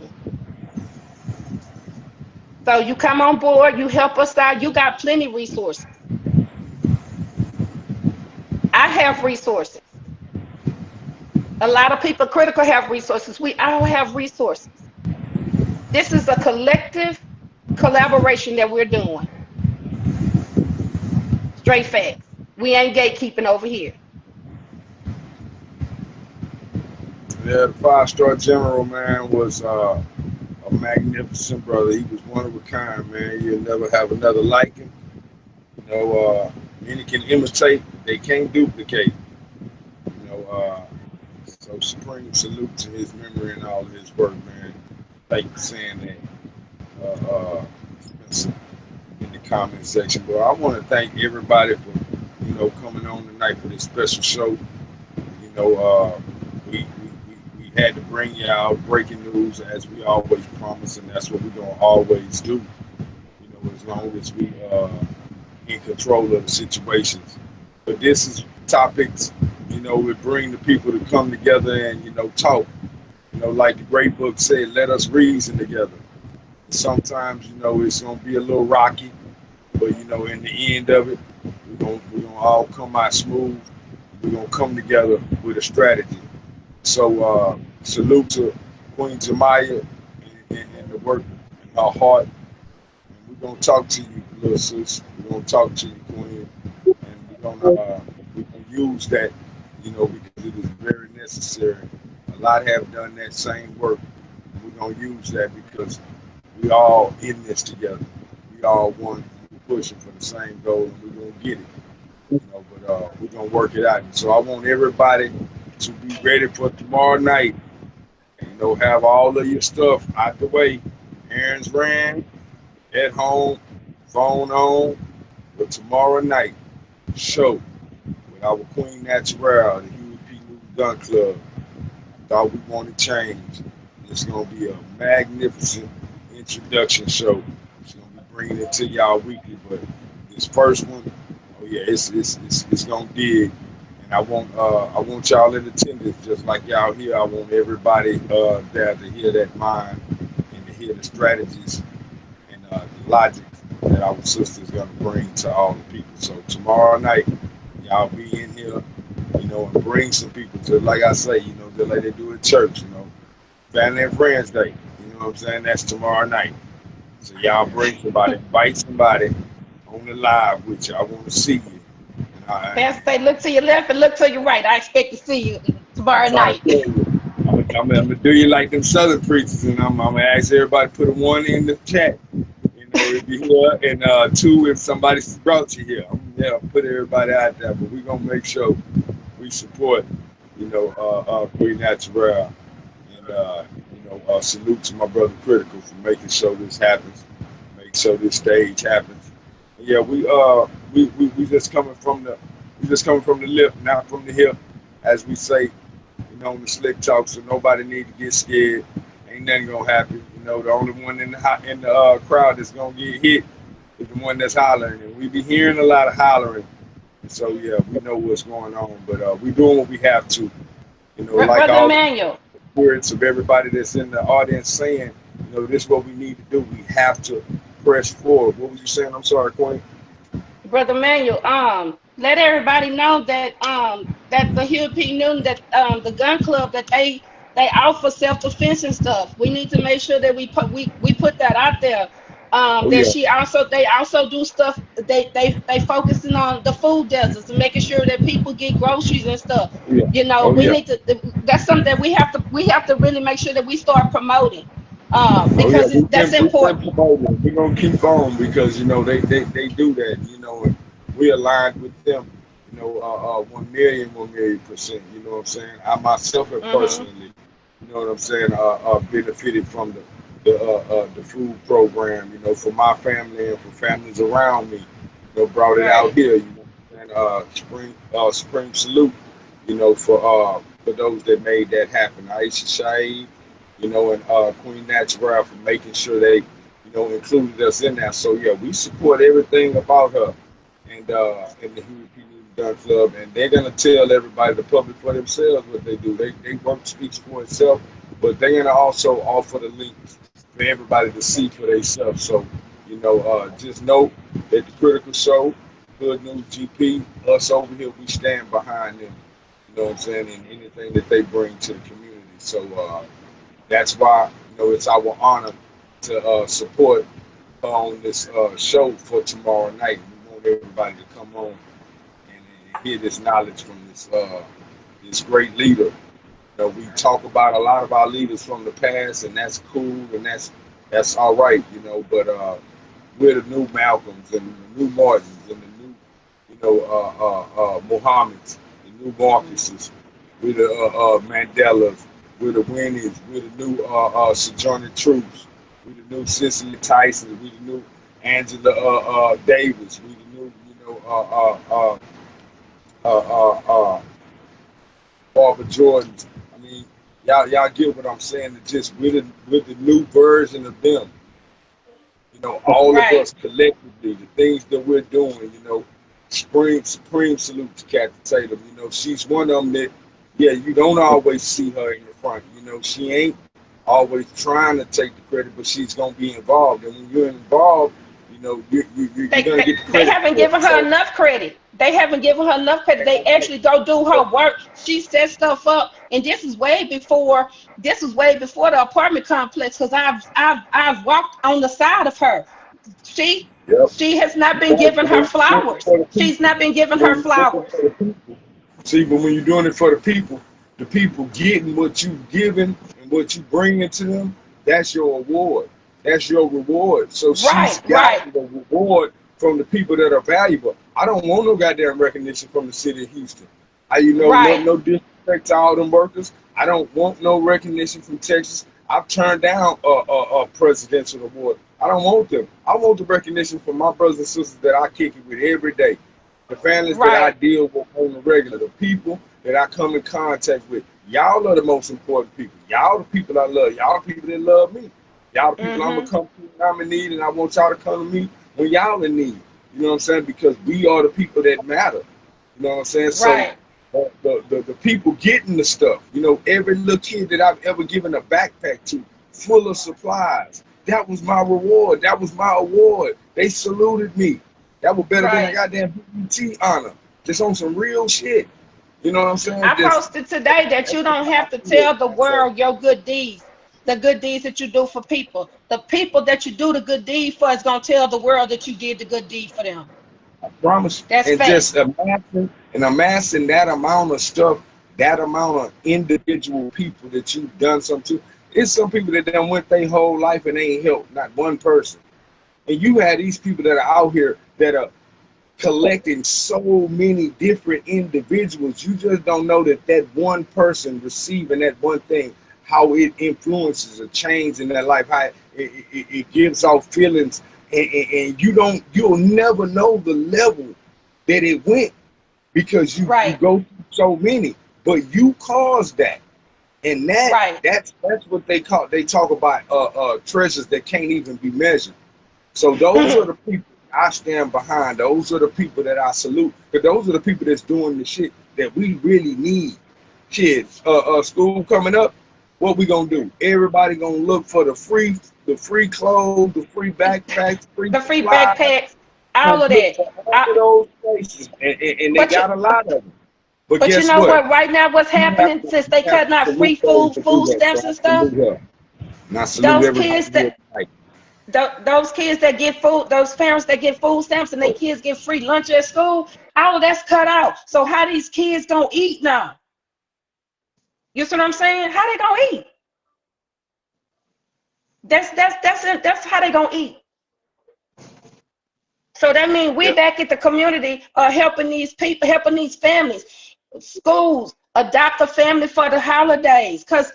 Speaker 5: So you come on board, you help us out, you got plenty of resources. I have resources. A lot of people critical have resources. We all have resources. This is a collective collaboration that we're doing. Straight facts. We ain't gatekeeping over here.
Speaker 2: Yeah, the 5-star general, man, was a magnificent brother. He was one of a kind, man. You'll never have another like him. You know, many can imitate, they can't duplicate. You know, so supreme salute to his memory and all of his work, man. Thank you for saying that, Spencer, in the comment section. But I want to thank everybody for, you know, coming on tonight for this special show. You know, we had to bring you out breaking news as we always promise, and that's what we're gonna always do. You know, as long as we in control of the situations. But this is topics, you know, we bring the people to come together and, you know, talk. You know, like the great book said, let us reason together. Sometimes, you know, it's gonna be a little rocky, but you know, in the end of it, we're gonna all come out smooth. We're gonna come together with a strategy. So salute to Queen Jemiah and the work in her heart. And we're gonna talk to you, little sis. We're gonna talk to you, Queen, and we're gonna use that, you know, because it is very necessary. A lot have done that same work. We're gonna use that because we all in this together. We all want pushing for the same goal, and we're gonna get it. You know, but we're gonna work it out. And so I want everybody to be ready for tomorrow night. And, you know, have all of your stuff out the way. Errands ran, at home, phone on. But tomorrow night, show with our Queen Natural, the Huey P. Newton Gun Club. Thought we wanted change. It's gonna be a magnificent introduction show. It's gonna be bringing it to y'all weekly, but this first one, oh yeah, it's gonna dig. And I want y'all in attendance, just like y'all here. I want everybody there to hear that mind and to hear the strategies and the logic that our sister's gonna bring to all the people. So tomorrow night, y'all be in here, you know, and bring some people to, like I say, you know, just like they do at church, you know, Family and Friends Day. You know what I'm saying? That's tomorrow night. So y'all bring somebody, invite somebody on the live with you. I want to see you.
Speaker 5: Pastor say, look to your left and look to your right. I expect to see you tomorrow night.
Speaker 2: I'm gonna do you like them Southern preachers, and I'm gonna ask everybody to put a 1 in the chat. You if you're here, and two, if somebody brought you here, put everybody out there, but we're gonna make sure we support, Queen Natural, and salute to my brother Critical for making sure this happens, make sure this stage happens. Yeah, we just coming from the lip, not from the hip, as we say, on the slick talk. So nobody need to get scared. Ain't nothing gonna happen. The only one in the crowd that's gonna get hit is the one that's hollering, and we be hearing a lot of hollering. So yeah, we know what's going on, but we doing what we have to. Like
Speaker 5: Brother
Speaker 2: all the
Speaker 5: Emmanuel.
Speaker 2: words of everybody that's in the audience saying, this is what we need to do. We have to press forward. What was you saying? I'm sorry, Queen.
Speaker 5: Brother Manuel, let everybody know that the Hill P. Newton, that the gun club, that they offer self-defense and stuff. We need to make sure that we put that out there.
Speaker 2: Oh
Speaker 5: That
Speaker 2: yeah,
Speaker 5: they also do stuff. They focusing on the food deserts and making sure that people get groceries and stuff.
Speaker 2: yeah. Oh
Speaker 5: We
Speaker 2: yeah.
Speaker 5: need to. That's something that we have to really make sure that we start promoting.
Speaker 2: Oh yeah,
Speaker 5: Because that's
Speaker 2: we've been
Speaker 5: important.
Speaker 2: promoting. We're gonna keep on because they do that. And we aligned with them. 1 million%. You know what I'm saying? I myself have
Speaker 5: Mm-hmm.
Speaker 2: personally, you know what I'm saying, benefited from the food program. For my family and for families around me. Brought it out
Speaker 5: Right.
Speaker 2: here. And supreme salute. For those that made that happen. Aisha Shaib, and Queen Natural for making sure they, included us in that. So yeah, we support everything about her and the Huey P. Newton Gun Club, and they're gonna tell everybody, the public for themselves, what they do. They work speaks for itself, but they're gonna also offer the links for everybody to see for themselves. So just know that the Critical Show, Hood News GP, us over here, we stand behind them. You know what I'm saying, and anything that they bring to the community. So that's why it's our honor to support her on this show for tomorrow night. We want everybody to come on and hear this knowledge from this great leader. We talk about a lot of our leaders from the past, and that's cool, and that's all right. But we're the new Malcolms and the new Martins and the new, Muhammad's, the new Marcuses. We're the Mandelas. We're the Winnies. We're the new Sojourner Truths. We're the new Cicely Tyson. We're the new Angela Davis. We're the new, Barbara Jordans. I mean, y'all get what I'm saying. It's just with the new version of them. All of
Speaker 5: Right.
Speaker 2: us collectively, the things that we're doing, supreme salute to Kathy Tatum. She's one of them that, yeah, you don't always see her in the front. She ain't always trying to take the credit, but she's gonna be involved. And when you're involved, you're
Speaker 5: They,
Speaker 2: gonna
Speaker 5: they
Speaker 2: get the
Speaker 5: they
Speaker 2: credit
Speaker 5: haven't
Speaker 2: for it.
Speaker 5: given her
Speaker 2: So
Speaker 5: enough credit. They haven't given her enough credit. They actually go do her work. She set stuff up, and this is way before the apartment complex. Because I've walked on the side of her. She
Speaker 2: yep.
Speaker 5: she has not been
Speaker 2: Right,
Speaker 5: given
Speaker 2: but
Speaker 5: her
Speaker 2: when you're doing it
Speaker 5: flowers.
Speaker 2: for the
Speaker 5: She's
Speaker 2: people,
Speaker 5: not been given
Speaker 2: when
Speaker 5: her
Speaker 2: you're doing it
Speaker 5: flowers.
Speaker 2: for the people. See, but when you're doing it for the people getting what you giving and what you bringing to them, that's your award. That's your reward. So she's
Speaker 5: Right, right,
Speaker 2: gotten the reward from the people that are valuable. I don't want no goddamn recognition from the city of Houston.
Speaker 5: right.
Speaker 2: No disrespect to all them workers. I don't want no recognition from Texas. I've turned down a presidential award. I don't want them. I want the recognition from my brothers and sisters that I kick it with every day, the families that I
Speaker 5: Right.
Speaker 2: deal with on the regular, the people that I come in contact with. Y'all are the most important people. Y'all the people I love. Y'all the people that love me. Y'all the people I'm gonna
Speaker 5: Mhm.
Speaker 2: come to when I'm in need, and I want y'all to come to me when y'all in need. You know what I'm saying? Because we are the people that matter. You know what I'm saying? So
Speaker 5: Right.
Speaker 2: the people getting the stuff. Every little kid that I've ever given a backpack to, full of supplies. That was my reward. That was my award. They saluted me. That was better than a
Speaker 5: Right.
Speaker 2: goddamn BET honor. Just on some real shit. You know what I'm saying?
Speaker 5: I posted today that you
Speaker 2: That's
Speaker 5: don't
Speaker 2: how I
Speaker 5: have to
Speaker 2: feel.
Speaker 5: tell the
Speaker 2: So
Speaker 5: world your good deeds, the good deeds that you do for people. The people that you do the good deed for is gonna tell the world that you did the good deed for them.
Speaker 2: I promise.
Speaker 5: That's
Speaker 2: And
Speaker 5: fact.
Speaker 2: just amassing that amount of stuff, that amount of individual people that you've done something to. It's some people that done went their whole life and ain't helped not one person. And you have these people that are out here that are collecting so many different individuals. You just don't know that that one person receiving that one thing, how it influences a change in their life, how it gives off feelings, and you'll never know the level that it went because you
Speaker 5: Right.
Speaker 2: go through so many, but you caused that. And
Speaker 5: Right.
Speaker 2: that's what they talk about treasures that can't even be measured. So those are the people I stand behind. Those are the people that I salute. Because those are the people that's doing the shit that we really need. Kids, school coming up, what we gonna do? Everybody gonna look for the free clothes, the free backpacks, free
Speaker 5: The free
Speaker 2: supplies.
Speaker 5: backpacks, all
Speaker 2: Gonna
Speaker 5: of
Speaker 2: look
Speaker 5: that.
Speaker 2: for all of
Speaker 5: I,
Speaker 2: those places, and they
Speaker 5: but you
Speaker 2: got a lot of them. But
Speaker 5: but you
Speaker 2: guess
Speaker 5: know
Speaker 2: what?
Speaker 5: what? Right now, what's happening since
Speaker 2: You
Speaker 5: they
Speaker 2: have
Speaker 5: cutting
Speaker 2: to
Speaker 5: out
Speaker 2: salute
Speaker 5: free
Speaker 2: those
Speaker 5: food,
Speaker 2: that do
Speaker 5: food
Speaker 2: that. So
Speaker 5: stamps
Speaker 2: I
Speaker 5: and stuff,
Speaker 2: salute her. And I salute
Speaker 5: those
Speaker 2: everybody
Speaker 5: kids
Speaker 2: here
Speaker 5: that
Speaker 2: tonight.
Speaker 5: those kids that get food, those parents that get food stamps and their kids get free lunch at school, all of that's cut out. So how these kids gonna eat now? You see what I'm saying? How they gonna eat? That's it. That's how they gonna eat. So that means we
Speaker 3: Yeah.
Speaker 5: back at the community helping these people, helping these families, schools, adopt a family for the holidays. Because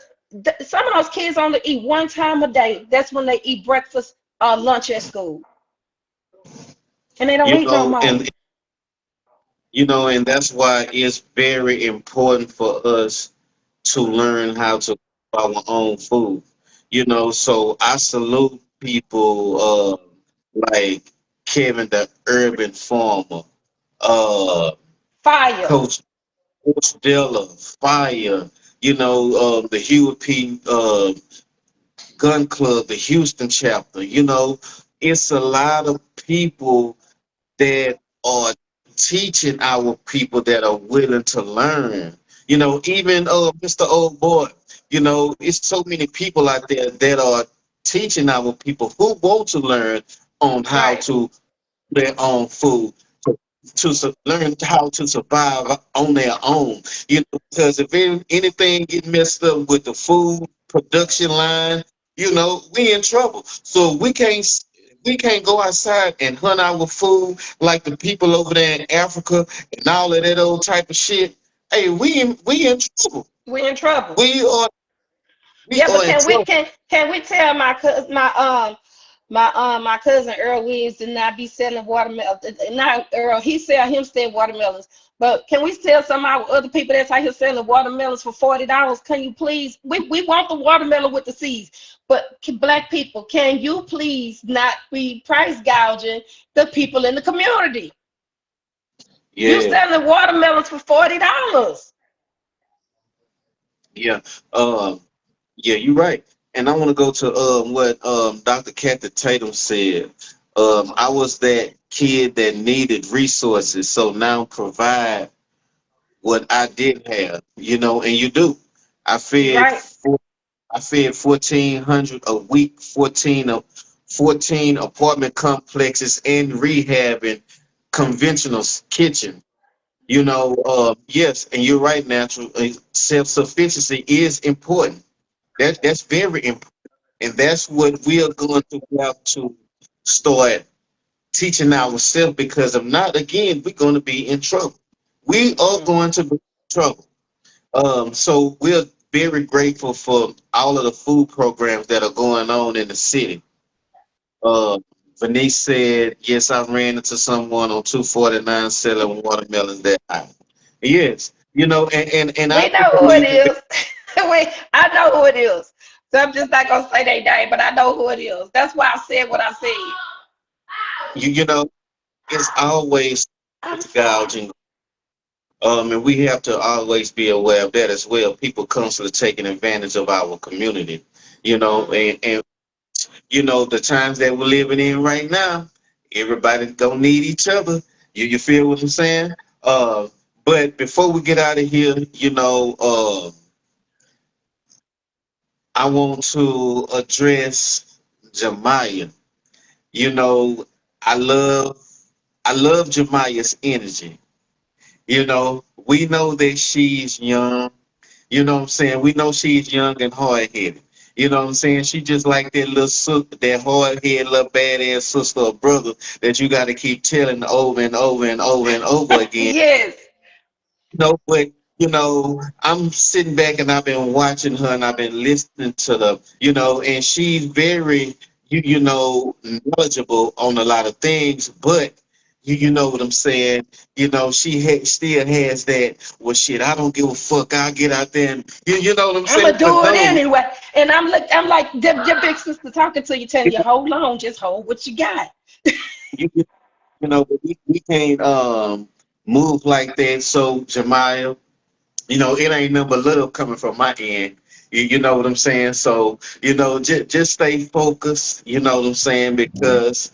Speaker 5: some of those kids only eat one time a day. That's when they eat breakfast or lunch at school. And they don't
Speaker 3: You
Speaker 5: eat no
Speaker 3: know,
Speaker 5: more.
Speaker 3: and and that's why it's very important for us to learn how to cook our own food. So I salute people like Kevin the Urban Farmer, uh,
Speaker 5: Fire.
Speaker 3: Coach Della, Fire, the Hewitt P. Gun Club, the Houston chapter. It's a lot of people that are teaching our people that are willing to learn. Even Mr. Old Boy, it's so many people out there that are teaching our people who want to learn on how
Speaker 5: Right.
Speaker 3: to their own food, learn how to survive on their own. Because if anything get messed up with the food production line, we in trouble. So we can't go outside and hunt our food like the people over there in Africa and all of that old type of shit. Hey, we in trouble.
Speaker 5: We in trouble.
Speaker 3: We are we
Speaker 5: Yeah, but
Speaker 3: are in trouble.
Speaker 5: can we tell my cousin my cousin Earl Williams to not be selling watermelon? Not Earl, he sell himself watermelons. But can we tell some of our other people that's out here selling watermelons for $40? Can you please? We want the watermelon with the seeds. But black people, can you please not be price gouging the people in the community? You
Speaker 3: Yeah,
Speaker 5: selling watermelons for $40.
Speaker 3: yeah. Um, Yeah, you're right. And I want to go to what Dr. Kathy Tatum said. I was that kid that needed resources, so now provide what I did have, and you do. I fed
Speaker 5: Right.
Speaker 3: four, I fed 1,400 a week, 14 apartment complexes and rehabbing conventional kitchen. Yes, and you're right, natural. Self-sufficiency is important. That's very important. And that's what we are going to have to start teaching ourselves because if not, again, we're going to be in trouble. We are going to be in trouble. So we're very grateful for all of the food programs that are going on in the city. Uh, Venice said, yes, I ran into someone on 249 selling watermelons that high. Yes, and I
Speaker 5: We
Speaker 3: do
Speaker 5: know who it
Speaker 3: believe in
Speaker 5: is. I know who it is. So I'm just not gonna say their name, but I know who it is. That's why I said what I said.
Speaker 3: you, it's always
Speaker 5: I'm sorry.
Speaker 3: gouging. And we have to always be aware of that as well. People constantly taking advantage of our community, and the times that we're living in right now, everybody don't need each other. You feel what I'm saying? Uh, but before we get out of here, I want to address Jemiah. You know, I love I love Jemiah's energy. We know that she's young. You know what I'm saying? We know she's young and hard headed. You know what I'm saying? She just like that little sister, that hard head little badass sister or brother that you got to keep telling over and over and over and over again.
Speaker 5: Yes.
Speaker 3: But I'm sitting back and I've been watching her and I've been listening to the, and she's very, knowledgeable on a lot of things. But you know what I'm saying? Still has that. Well, shit, I don't give a fuck. I'll get out there and you know what I'm
Speaker 5: I'ma
Speaker 3: saying? But
Speaker 5: do it
Speaker 3: no,
Speaker 5: anyway. And I'm like your big sister talking to you, telling you, hold on, just hold what you got.
Speaker 3: you, we can't move like that. So Jemiah. It ain't nothing but love coming from my end. You know what I'm saying? So, just stay focused, you know what I'm saying? Because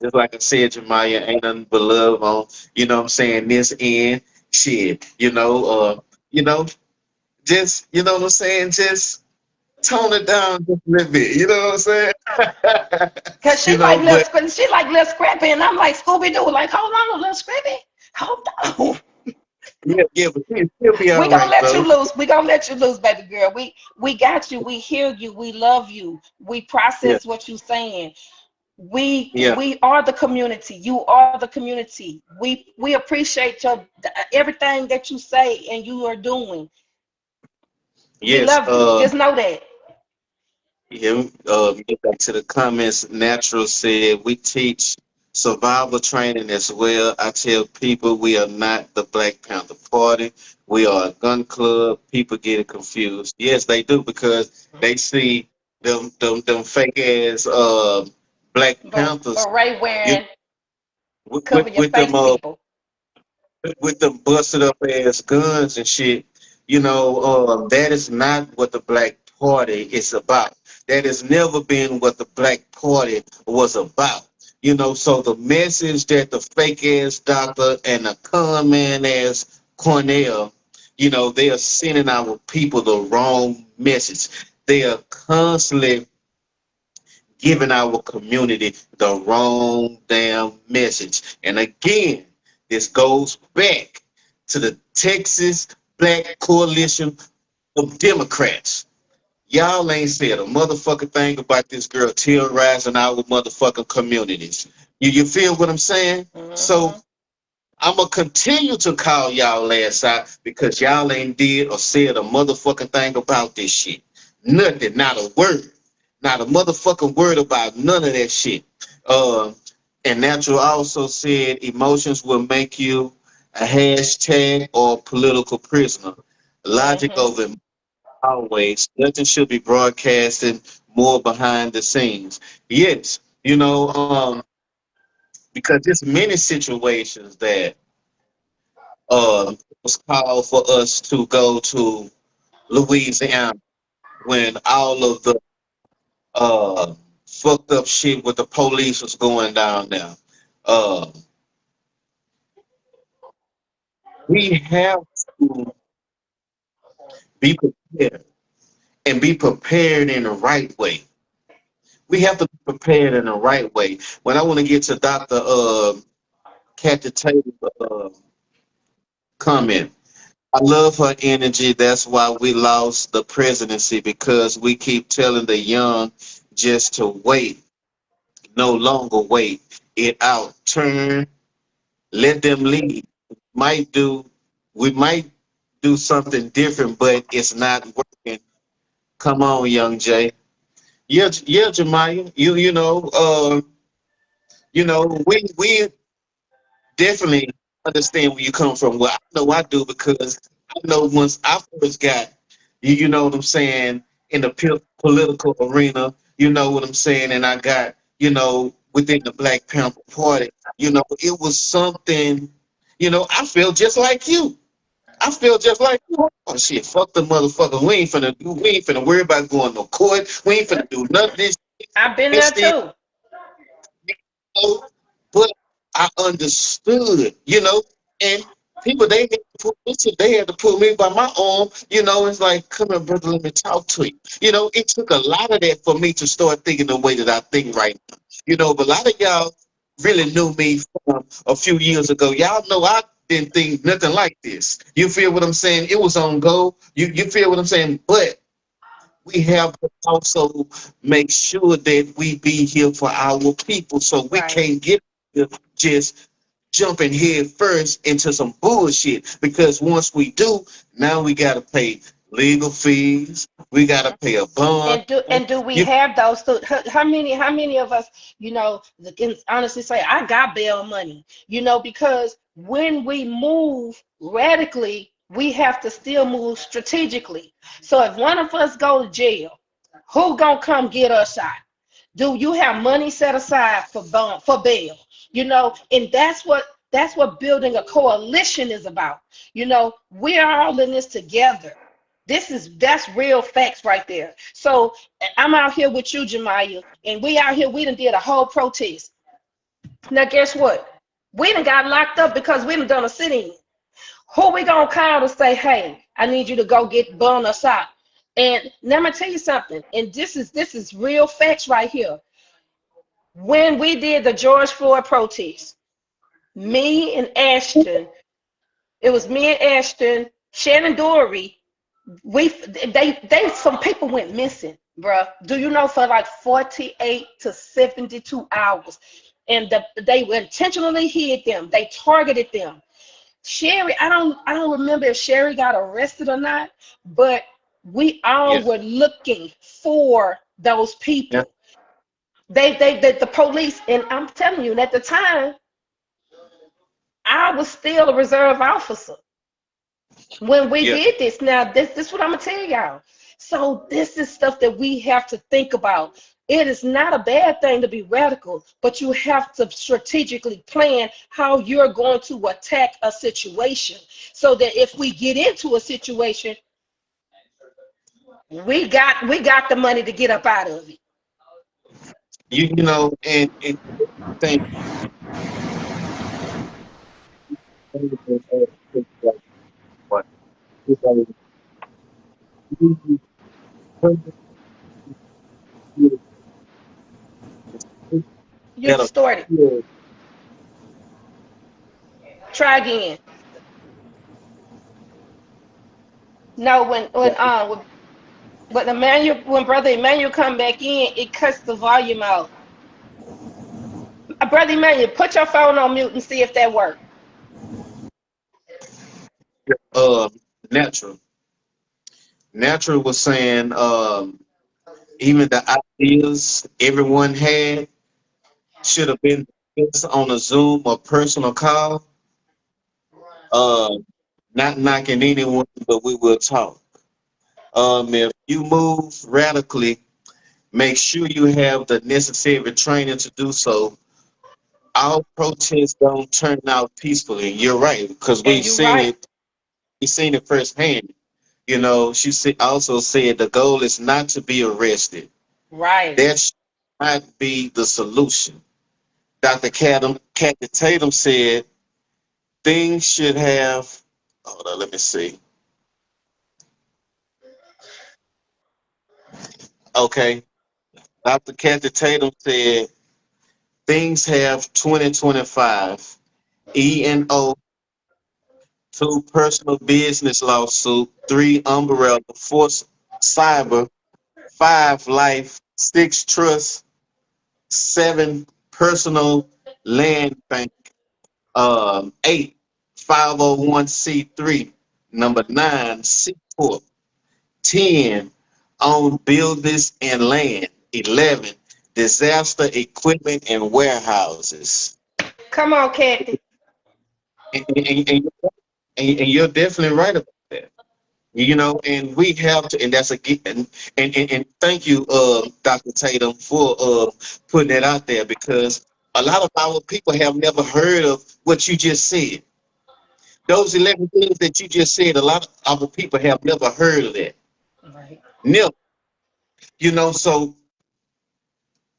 Speaker 3: just like I said, Jemiah, ain't nothing but love on, what I'm saying, this end. Shit, you know, just, what I'm saying? Just tone it down just a little bit, you know what I'm saying?
Speaker 5: Cause
Speaker 3: But
Speaker 5: she like little Scrappy, and I'm like Scooby Doo, like hold on, little Scrappy, hold on.
Speaker 3: yeah, but she'll be
Speaker 5: We
Speaker 3: all
Speaker 5: gonna
Speaker 3: right,
Speaker 5: let you
Speaker 3: though.
Speaker 5: loose. We gonna let you loose, baby girl. We got you. We hear you. We love you. We
Speaker 3: Yeah,
Speaker 5: process what you saying. We
Speaker 3: yeah,
Speaker 5: we are the community. You are the community. We appreciate your everything that you say and you are doing. We
Speaker 3: yes.
Speaker 5: love you. Just know that.
Speaker 3: Yeah, get back to the comments. Natural said we teach survival training as well. I tell people we are not the Black Panther Party. We are a gun club. People get it confused. Yes, they do because they see them fake ass Black Panthers.
Speaker 5: Beret
Speaker 3: You
Speaker 5: wearing,
Speaker 3: with, with,
Speaker 5: cover your
Speaker 3: with them
Speaker 5: face people.
Speaker 3: with them busted up ass guns and shit, that is not what the Black Party is about. That has never been what the Black Party was about. So the message that the fake ass doctor and the con man ass Cornell, they are sending our people the wrong message. They are constantly giving our community the wrong damn message. And again, this goes back to the Texas Black Coalition of Democrats. Y'all ain't said a motherfucking thing about this girl terrorizing our motherfucking communities. You feel what I'm saying? So
Speaker 5: Hmm.
Speaker 3: I'm gonna continue to call y'all ass out because y'all ain't did or said a motherfucking thing about this shit. Nothing, not a word, not a motherfucking word about none of that shit. Uh, and Natural also said emotions will make you a hashtag or political prisoner. Logic
Speaker 5: Hmm.
Speaker 3: over always. Nothing should be broadcasted more behind the scenes. Yes, because there's many situations that was called for us to go to Louisiana when all of the uh, fucked up shit with the police was going down there. Uh, we have to be prepared and be prepared in the right way. We have to be prepared in the right way. When I want to get to Dr. Kathy Taylor's comment, I love her energy. That's why we lost the presidency because we keep telling the young just to wait, no longer wait it out. Turn, let them lead. Might do, we might do something different, but it's not working. Come on, young Jay. Yeah, yeah, Jemiah. We definitely understand where you come from. Well, I know I do because I know once I first got, you know what I'm saying, in the political arena, you know what I'm saying, and I got, within the Black Panther Party, it was something, I feel just like you. I feel just like you. Oh shit, fuck the motherfucker. We ain't finna worry about going to court. We ain't finna do none of this.
Speaker 5: I've been there
Speaker 3: Instead,
Speaker 5: too.
Speaker 3: but I understood, and people they had to pull me by my arm, it's like, come here, brother, let me talk to you. It took a lot of that for me to start thinking the way that I think right now. You know, but a lot of y'all really knew me from a few years ago. Y'all know I didn't think nothing like this. You feel what I'm saying? It was on go. You feel what I'm saying? But we have to also make sure that we be here for our people. So we
Speaker 5: Right.
Speaker 3: can't get just jumping head first into some bullshit. Because once we do, now we gotta pay legal fees. We gotta pay a bond.
Speaker 5: And do we
Speaker 3: You
Speaker 5: have those? So how many of us, can honestly say I got bail money? Because when we move radically, we have to still move strategically. So if one of us go to jail, who gonna come get us out? Do you have money set aside for bond, for bail? And that's what building a coalition is about. We're all in this together. That's real facts right there. So I'm out here with you, Jemiah, and we out here. We done did a whole protest. Now guess what? We done got locked up because we done a sit-in. Who we gonna call to say, hey, I need you to go get bun us out? And let me tell you something. And this is real facts right here. When we did the George Floyd protest, me and Ashton, it was me and Ashton, Shannon Dory. They some people went missing, bruh. Do you know, for like 48 to 72 hours, and they intentionally hid them. They targeted them. Sherry, I don't remember if Sherry got arrested or not, but we all
Speaker 3: yeah,
Speaker 5: were looking for those
Speaker 3: yeah,
Speaker 5: people. The police, and I'm telling you, and at the time, I was still a reserve officer when we
Speaker 3: yeah.
Speaker 5: did this. Now, this is what I'm gonna tell y'all. So this is stuff that we have to think about. It is not a bad thing to be radical, but you have to strategically plan how you're going to attack a situation so that if we get into a situation, we got the money to get up out of it.
Speaker 3: You know, and think
Speaker 5: You
Speaker 3: that
Speaker 5: distorted. Try again. No, when brother Emmanuel come back in, it cuts the volume out. Brother Emmanuel, put your phone on mute and see if that works.
Speaker 3: uh natural. Natural was saying even the ideas everyone had should have been discussed on a Zoom or personal call. Uh, not knocking anyone, but we will talk. If you move radically, make sure you have the necessary training to do so. All protests don't turn out peacefully. You're right, because
Speaker 5: And you're right.
Speaker 3: we've seen it firsthand. You know, also said the goal is not to be arrested.
Speaker 5: Right.
Speaker 3: That should not be the solution. Kathy Tatum said things should have. Hold on, let me see. Okay, Dr. Kathy Tatum said things have 2025. E&O, 2 personal business lawsuit, 3 umbrella, 4 cyber, 5 life, 6 trust, 7 personal land bank, 8 501c3, number 9 C corp, 10 on buildings and land, 11 disaster equipment and warehouses.
Speaker 5: Come on, Kathy.
Speaker 3: And you're definitely right about that. You know, and we have to, and that's a and thank you, Dr. Tatum, for putting that out there, because a lot of our people have never heard of what you just said. Those 11 things that you just said, a lot of our people have never heard of that.
Speaker 5: Right.
Speaker 3: Never. You know, so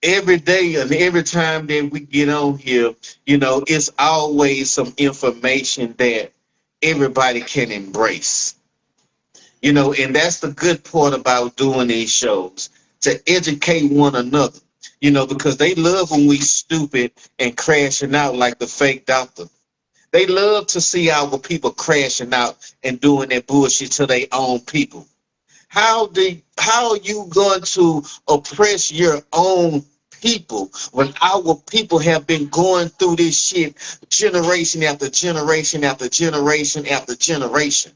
Speaker 3: every day and every time that we get on here, you know, it's always some information that everybody can embrace. You know, and that's the good part about doing these shows, to educate one another. You know, because they love when we stupid and crashing out like the fake doctor. They love to see our people crashing out and doing that bullshit to their own people. How are you going to oppress your own people when our people have been going through this shit generation after generation after generation after generation?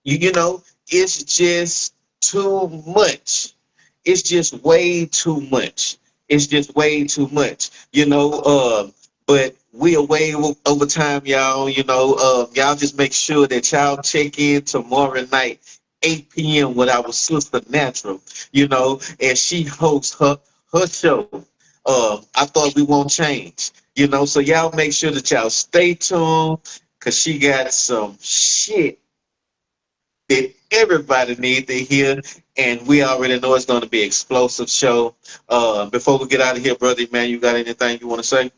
Speaker 3: You know, it's just too much. It's just way too much. It's just way too much. You know, but we are way over time, y'all. You know, y'all just make sure that y'all check in tomorrow night, 8 p.m. with our sister Natural. You know, and she hosts her show. I thought we won't change. You know, so y'all make sure that y'all stay tuned, cause she got some shit that everybody needs to hear, and we already know it's going to be an explosive show. Before we get out of here, brother man, you got anything you want to say?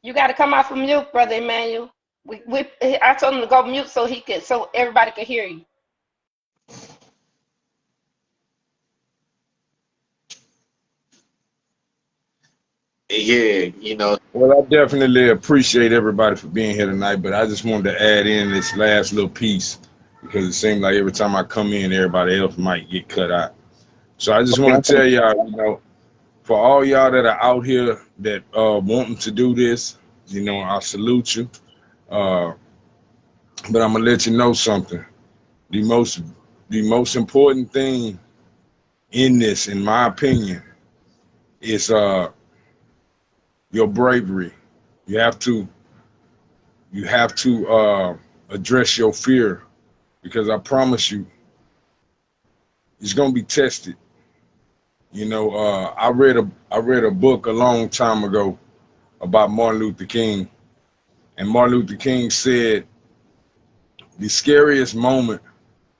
Speaker 5: You got to come off of mute, brother Emmanuel. I told him to go mute so everybody could hear you.
Speaker 3: Yeah, you know.
Speaker 2: Well, I definitely appreciate everybody for being here tonight, but I just wanted to add in this last little piece because it seems like every time I come in, everybody else might get cut out. So I just want to tell y'all, you know, for all y'all that are out here that wanting to do this, you know, I salute you. Uh, but I'm gonna let you know something. The most the most important thing in this, in my opinion, is your bravery. You have to address your fear, because I promise you, it's gonna be tested. You know, I read a book a long time ago about Martin Luther King, and Martin Luther King said the scariest moment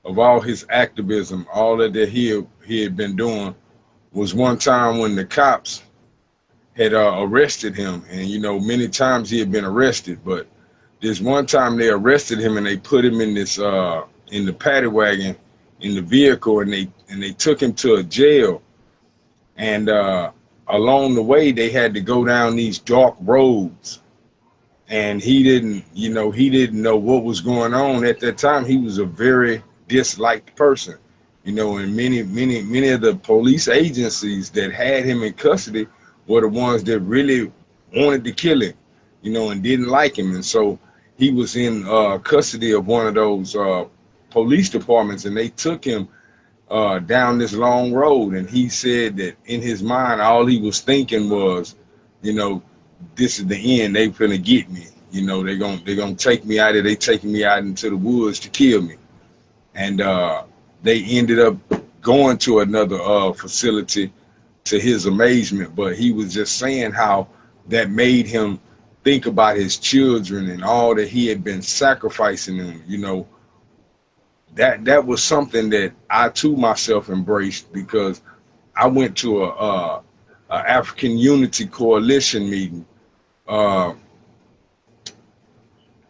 Speaker 2: of all his activism, all that he had been doing, was one time when the cops had arrested him, and you know, many times he had been arrested, but this one time they arrested him and they put him in this in the paddy wagon in the vehicle, and they took him to a jail, and along the way they had to go down these dark roads, and he didn't know what was going on at that time. He was a very disliked person, you know, and many of the police agencies that had him in custody were the ones that really wanted to kill him, you know, and didn't like him. And so he was in custody of one of those police departments, and they took him down this long road, and he said that in his mind all he was thinking was, you know, this is the end. They finna get me. You know, they gonna take me out of. They taking me out into the woods to kill me. And they ended up going to another facility, to his amazement. But he was just saying how that made him think about his children and all that he had been sacrificing them. You know, that was something that I too myself embraced, because I went to a African Unity Coalition meeting uh,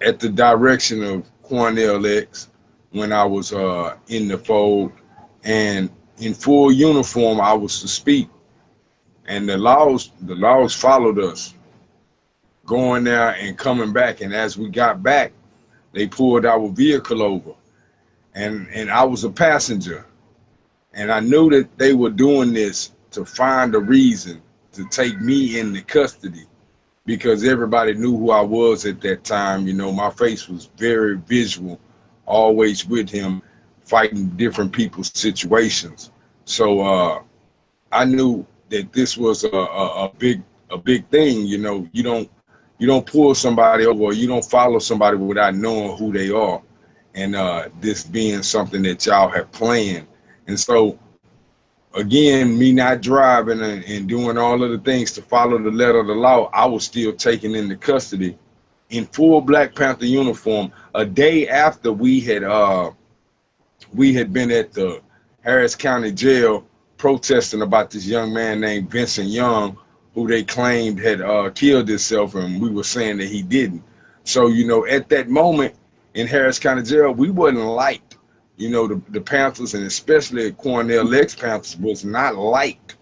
Speaker 2: at the direction of Cornell X when I was in the fold, and in full uniform I was to speak, and the laws followed us going there and coming back, and as we got back they pulled our vehicle over, and I was a passenger, and I knew that they were doing this to find a reason to take me into custody, because everybody knew who I was at that time. You know, my face was very visual, always with him, fighting different people's situations. So I knew that this was a big thing. You know, you don't pull somebody over, or you don't follow somebody without knowing who they are, and this being something that y'all have planned. And so again, me not driving and doing all of the things to follow the letter of the law, I was still taken into custody in full Black Panther uniform a day after we had been at the Harris County Jail protesting about this young man named Vincent Young, who they claimed had killed himself, and we were saying that he didn't. So, you know, at that moment, in Harris County Jail, we wasn't liked. You know, the Panthers, and especially Cornell ex-Panthers, was not liked.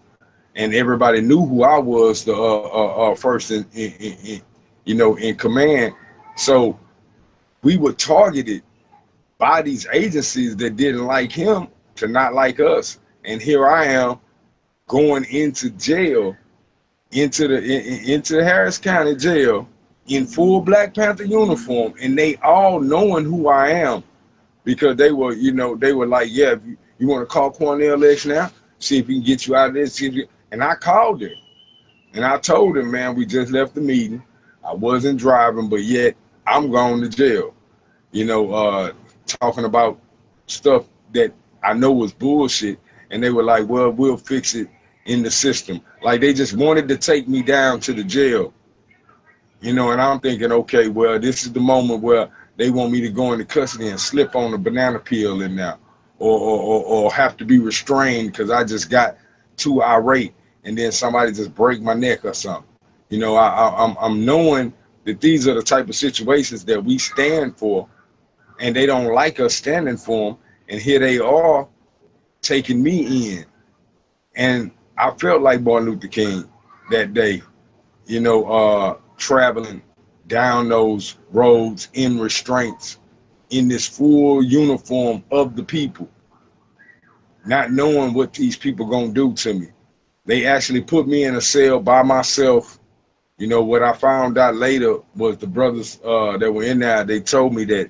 Speaker 2: And everybody knew who I was, the first you know, in command. So we were targeted by these agencies that didn't like him to not like us. And here I am going into jail, into the Harris County Jail in full Black Panther uniform, and they all knowing who I am, because they were, you know, they were like, yeah, if you want to call Cornell X now, see if he can get you out of this. And I called him, and I told him, man, we just left the meeting. I wasn't driving, but yet I'm going to jail. You know, talking about stuff that I know was bullshit, and they were like, well, we'll fix it in the system. Like, they just wanted to take me down to the jail. You know, and I'm thinking, okay, well, this is the moment where they want me to go into custody and slip on a banana peel in there, or have to be restrained because I just got too irate, and then somebody just break my neck or something. You know, I'm knowing that these are the type of situations that we stand for, and they don't like us standing for them, and here they are taking me in. And I felt like Martin Luther King that day, you know, traveling down those roads in restraints, in this full uniform of the people, not knowing what these people gonna do to me. They actually put me in a cell by myself. You know, what I found out later was the brothers that were in there, they told me that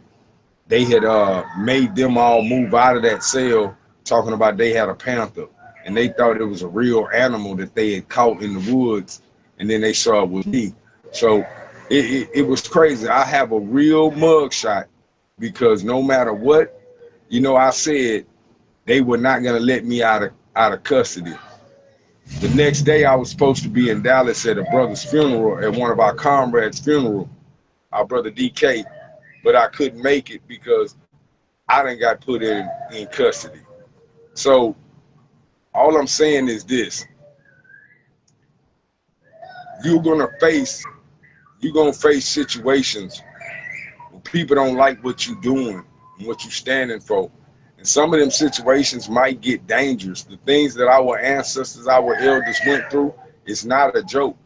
Speaker 2: they had made them all move out of that cell, talking about they had a panther, and they thought it was a real animal that they had caught in the woods, and then they saw it was me. So it was crazy. I have a real mugshot, because no matter what, you know, I said, they were not gonna let me out of custody. The next day I was supposed to be in Dallas at a brother's funeral, at one of our comrades' funeral, our brother DK, but I couldn't make it because I done got put in custody. So all I'm saying is this: you're gonna face situations where people don't like what you're doing and what you're standing for. And some of them situations might get dangerous. The things that our ancestors, our elders went through, it's not a joke.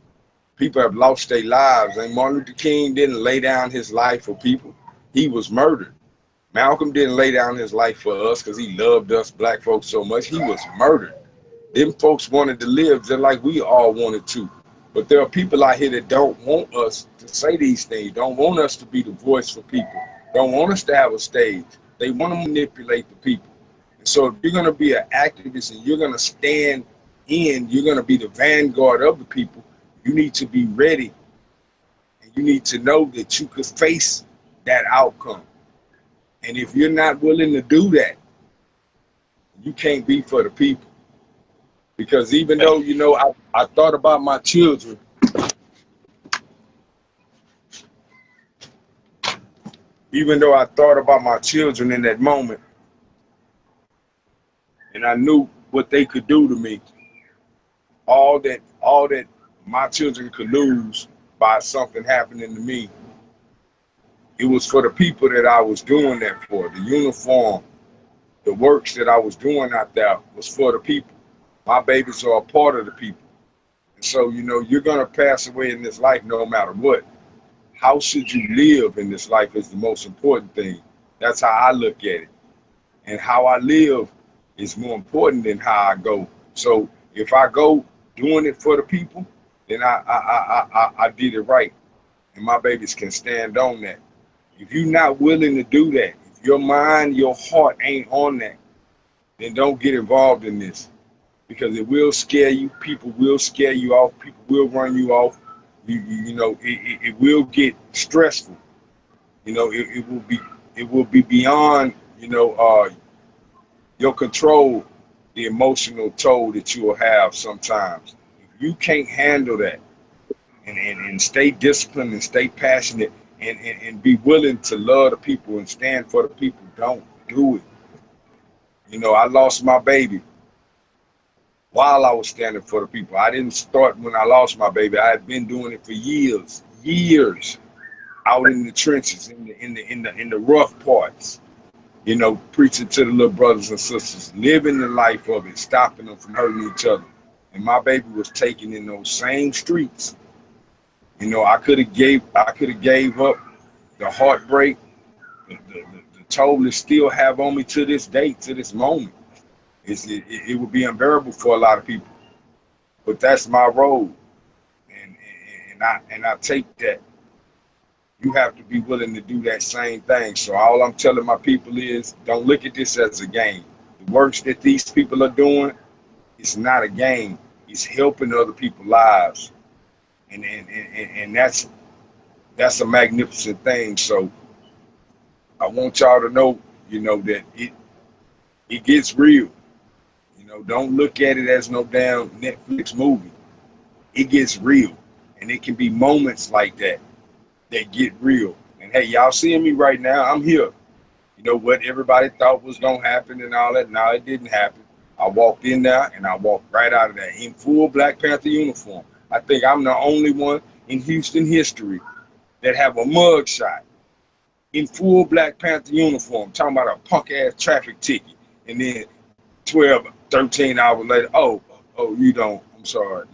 Speaker 2: People have lost their lives. And Martin Luther King didn't lay down his life for people. He was murdered. Malcolm didn't lay down his life for us because he loved us black folks so much. He was murdered. Them folks wanted to live just like we all wanted to. But there are people out here that don't want us to say these things, don't want us to be the voice for people, don't want us to have a stage. They want to manipulate the people. And so if you're going to be an activist and you're going to stand in, you're going to be the vanguard of the people, you need to be ready. And you need to know that you could face that outcome. And if you're not willing to do that, you can't be for the people. Because even though, you know, I thought about my children, even though I thought about my children in that moment, and I knew what they could do to me, all that my children could lose by something happening to me, it was for the people that I was doing that for. The uniform, the works that I was doing out there was for the people. My babies are a part of the people. And so, you know, you're going to pass away in this life no matter what. How should you live in this life is the most important thing. That's how I look at it. And how I live is more important than how I go. So if I go doing it for the people, then I did it right. And my babies can stand on that. If you're not willing to do that, if your mind, your heart ain't on that, then don't get involved in this. Because it will scare you. People will scare you off. People will run you off. You know, it will get stressful. You know, it will be beyond, you know, your control, the emotional toll that you will have sometimes. If you can't handle that and stay disciplined and stay passionate and be willing to love the people and stand for the people, don't do it. You know, I lost my baby while I was standing for the people. I didn't start when I lost my baby. I had been doing it for years. out in the trenches, in the rough parts. You know, preaching to the little brothers and sisters, living the life of it, stopping them from hurting each other. And my baby was taken in those same streets. You know, I could have gave up the heartbreak, the toll that still have on me to this day, to this moment. It would be unbearable for a lot of people, but that's my road, and I take that. You have to be willing to do that same thing. So all I'm telling my people is, don't look at this as a game. The works that these people are doing, it's not a game. It's helping other people's lives, and that's a magnificent thing. So I want y'all to know, you know, that it gets real. You know, don't look at it as no damn Netflix movie. It gets real, and it can be moments like that get real. And hey, y'all seeing me right now? I'm here. You know what everybody thought was gonna happen and all that. No, it didn't happen. I walked in there and I walked right out of there in full Black Panther uniform. I think I'm the only one in Houston history that have a mug shot in full Black Panther uniform, talking about a punk ass traffic ticket, and then 12, 13 hours later, oh, you don't. I'm sorry.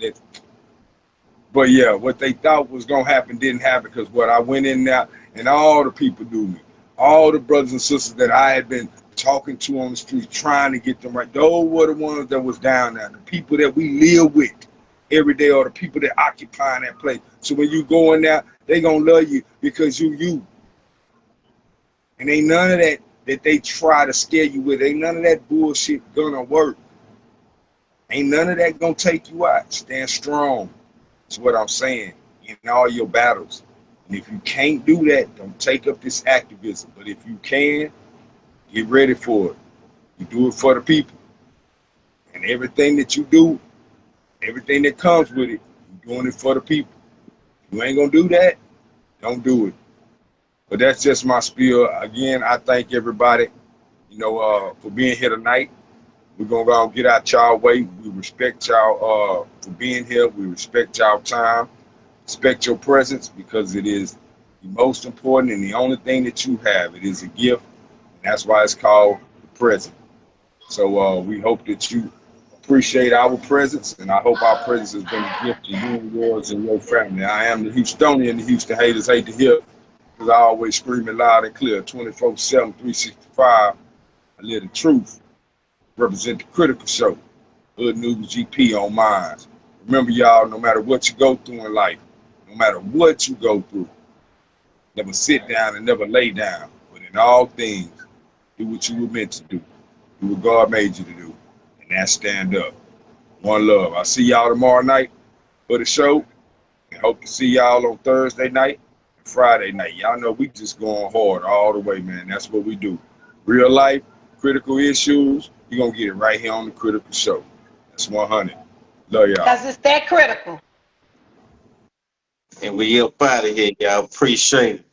Speaker 2: But yeah, what they thought was gonna happen didn't happen, because what I went in there and all the people knew me, all the brothers and sisters that I had been talking to on the street, trying to get them right. Those were the ones that was down there, the people that we live with every day, or the people that occupy that place. So when you go in there, they gonna love you because you. And ain't none of that they try to scare you with. Ain't none of that bullshit gonna work. Ain't none of that gonna take you out. Stand strong. That's what I'm saying in all your battles. And if you can't do that, don't take up this activism. But if you can, get ready for it. You do it for the people. And everything that you do, everything that comes with it, you're doing it for the people. If you ain't gonna do that, don't do it. But that's just my spiel. Again, I thank everybody, you know, for being here tonight. We're gonna go and get out y'all way. We respect y'all for being here. We respect y'all time. Respect your presence, because it is the most important and the only thing that you have. It is a gift, and that's why it's called the present. So we hope that you appreciate our presence, and I hope our presence has been a gift to you and yours and your family. I am the Houstonian. The Houston haters hate to hear, because I always scream it loud and clear, 24/7, 365. I live the truth. Represent the Critical Show. Hood News GP on mine. Remember, y'all, no matter what you go through in life, no matter what you go through, never sit down and never lay down. But in all things, do what you were meant to do. Do what God made you to do. And that's stand up. One love. I'll see y'all tomorrow night for the show. And hope to see y'all on Thursday night and Friday night. Y'all know we just going hard all the way, man. That's what we do. Real life, critical issues, you're going to get it right here on the Critical Show. That's 100. Love y'all.
Speaker 5: Because it's that critical.
Speaker 3: And we up out of here, y'all. Appreciate it.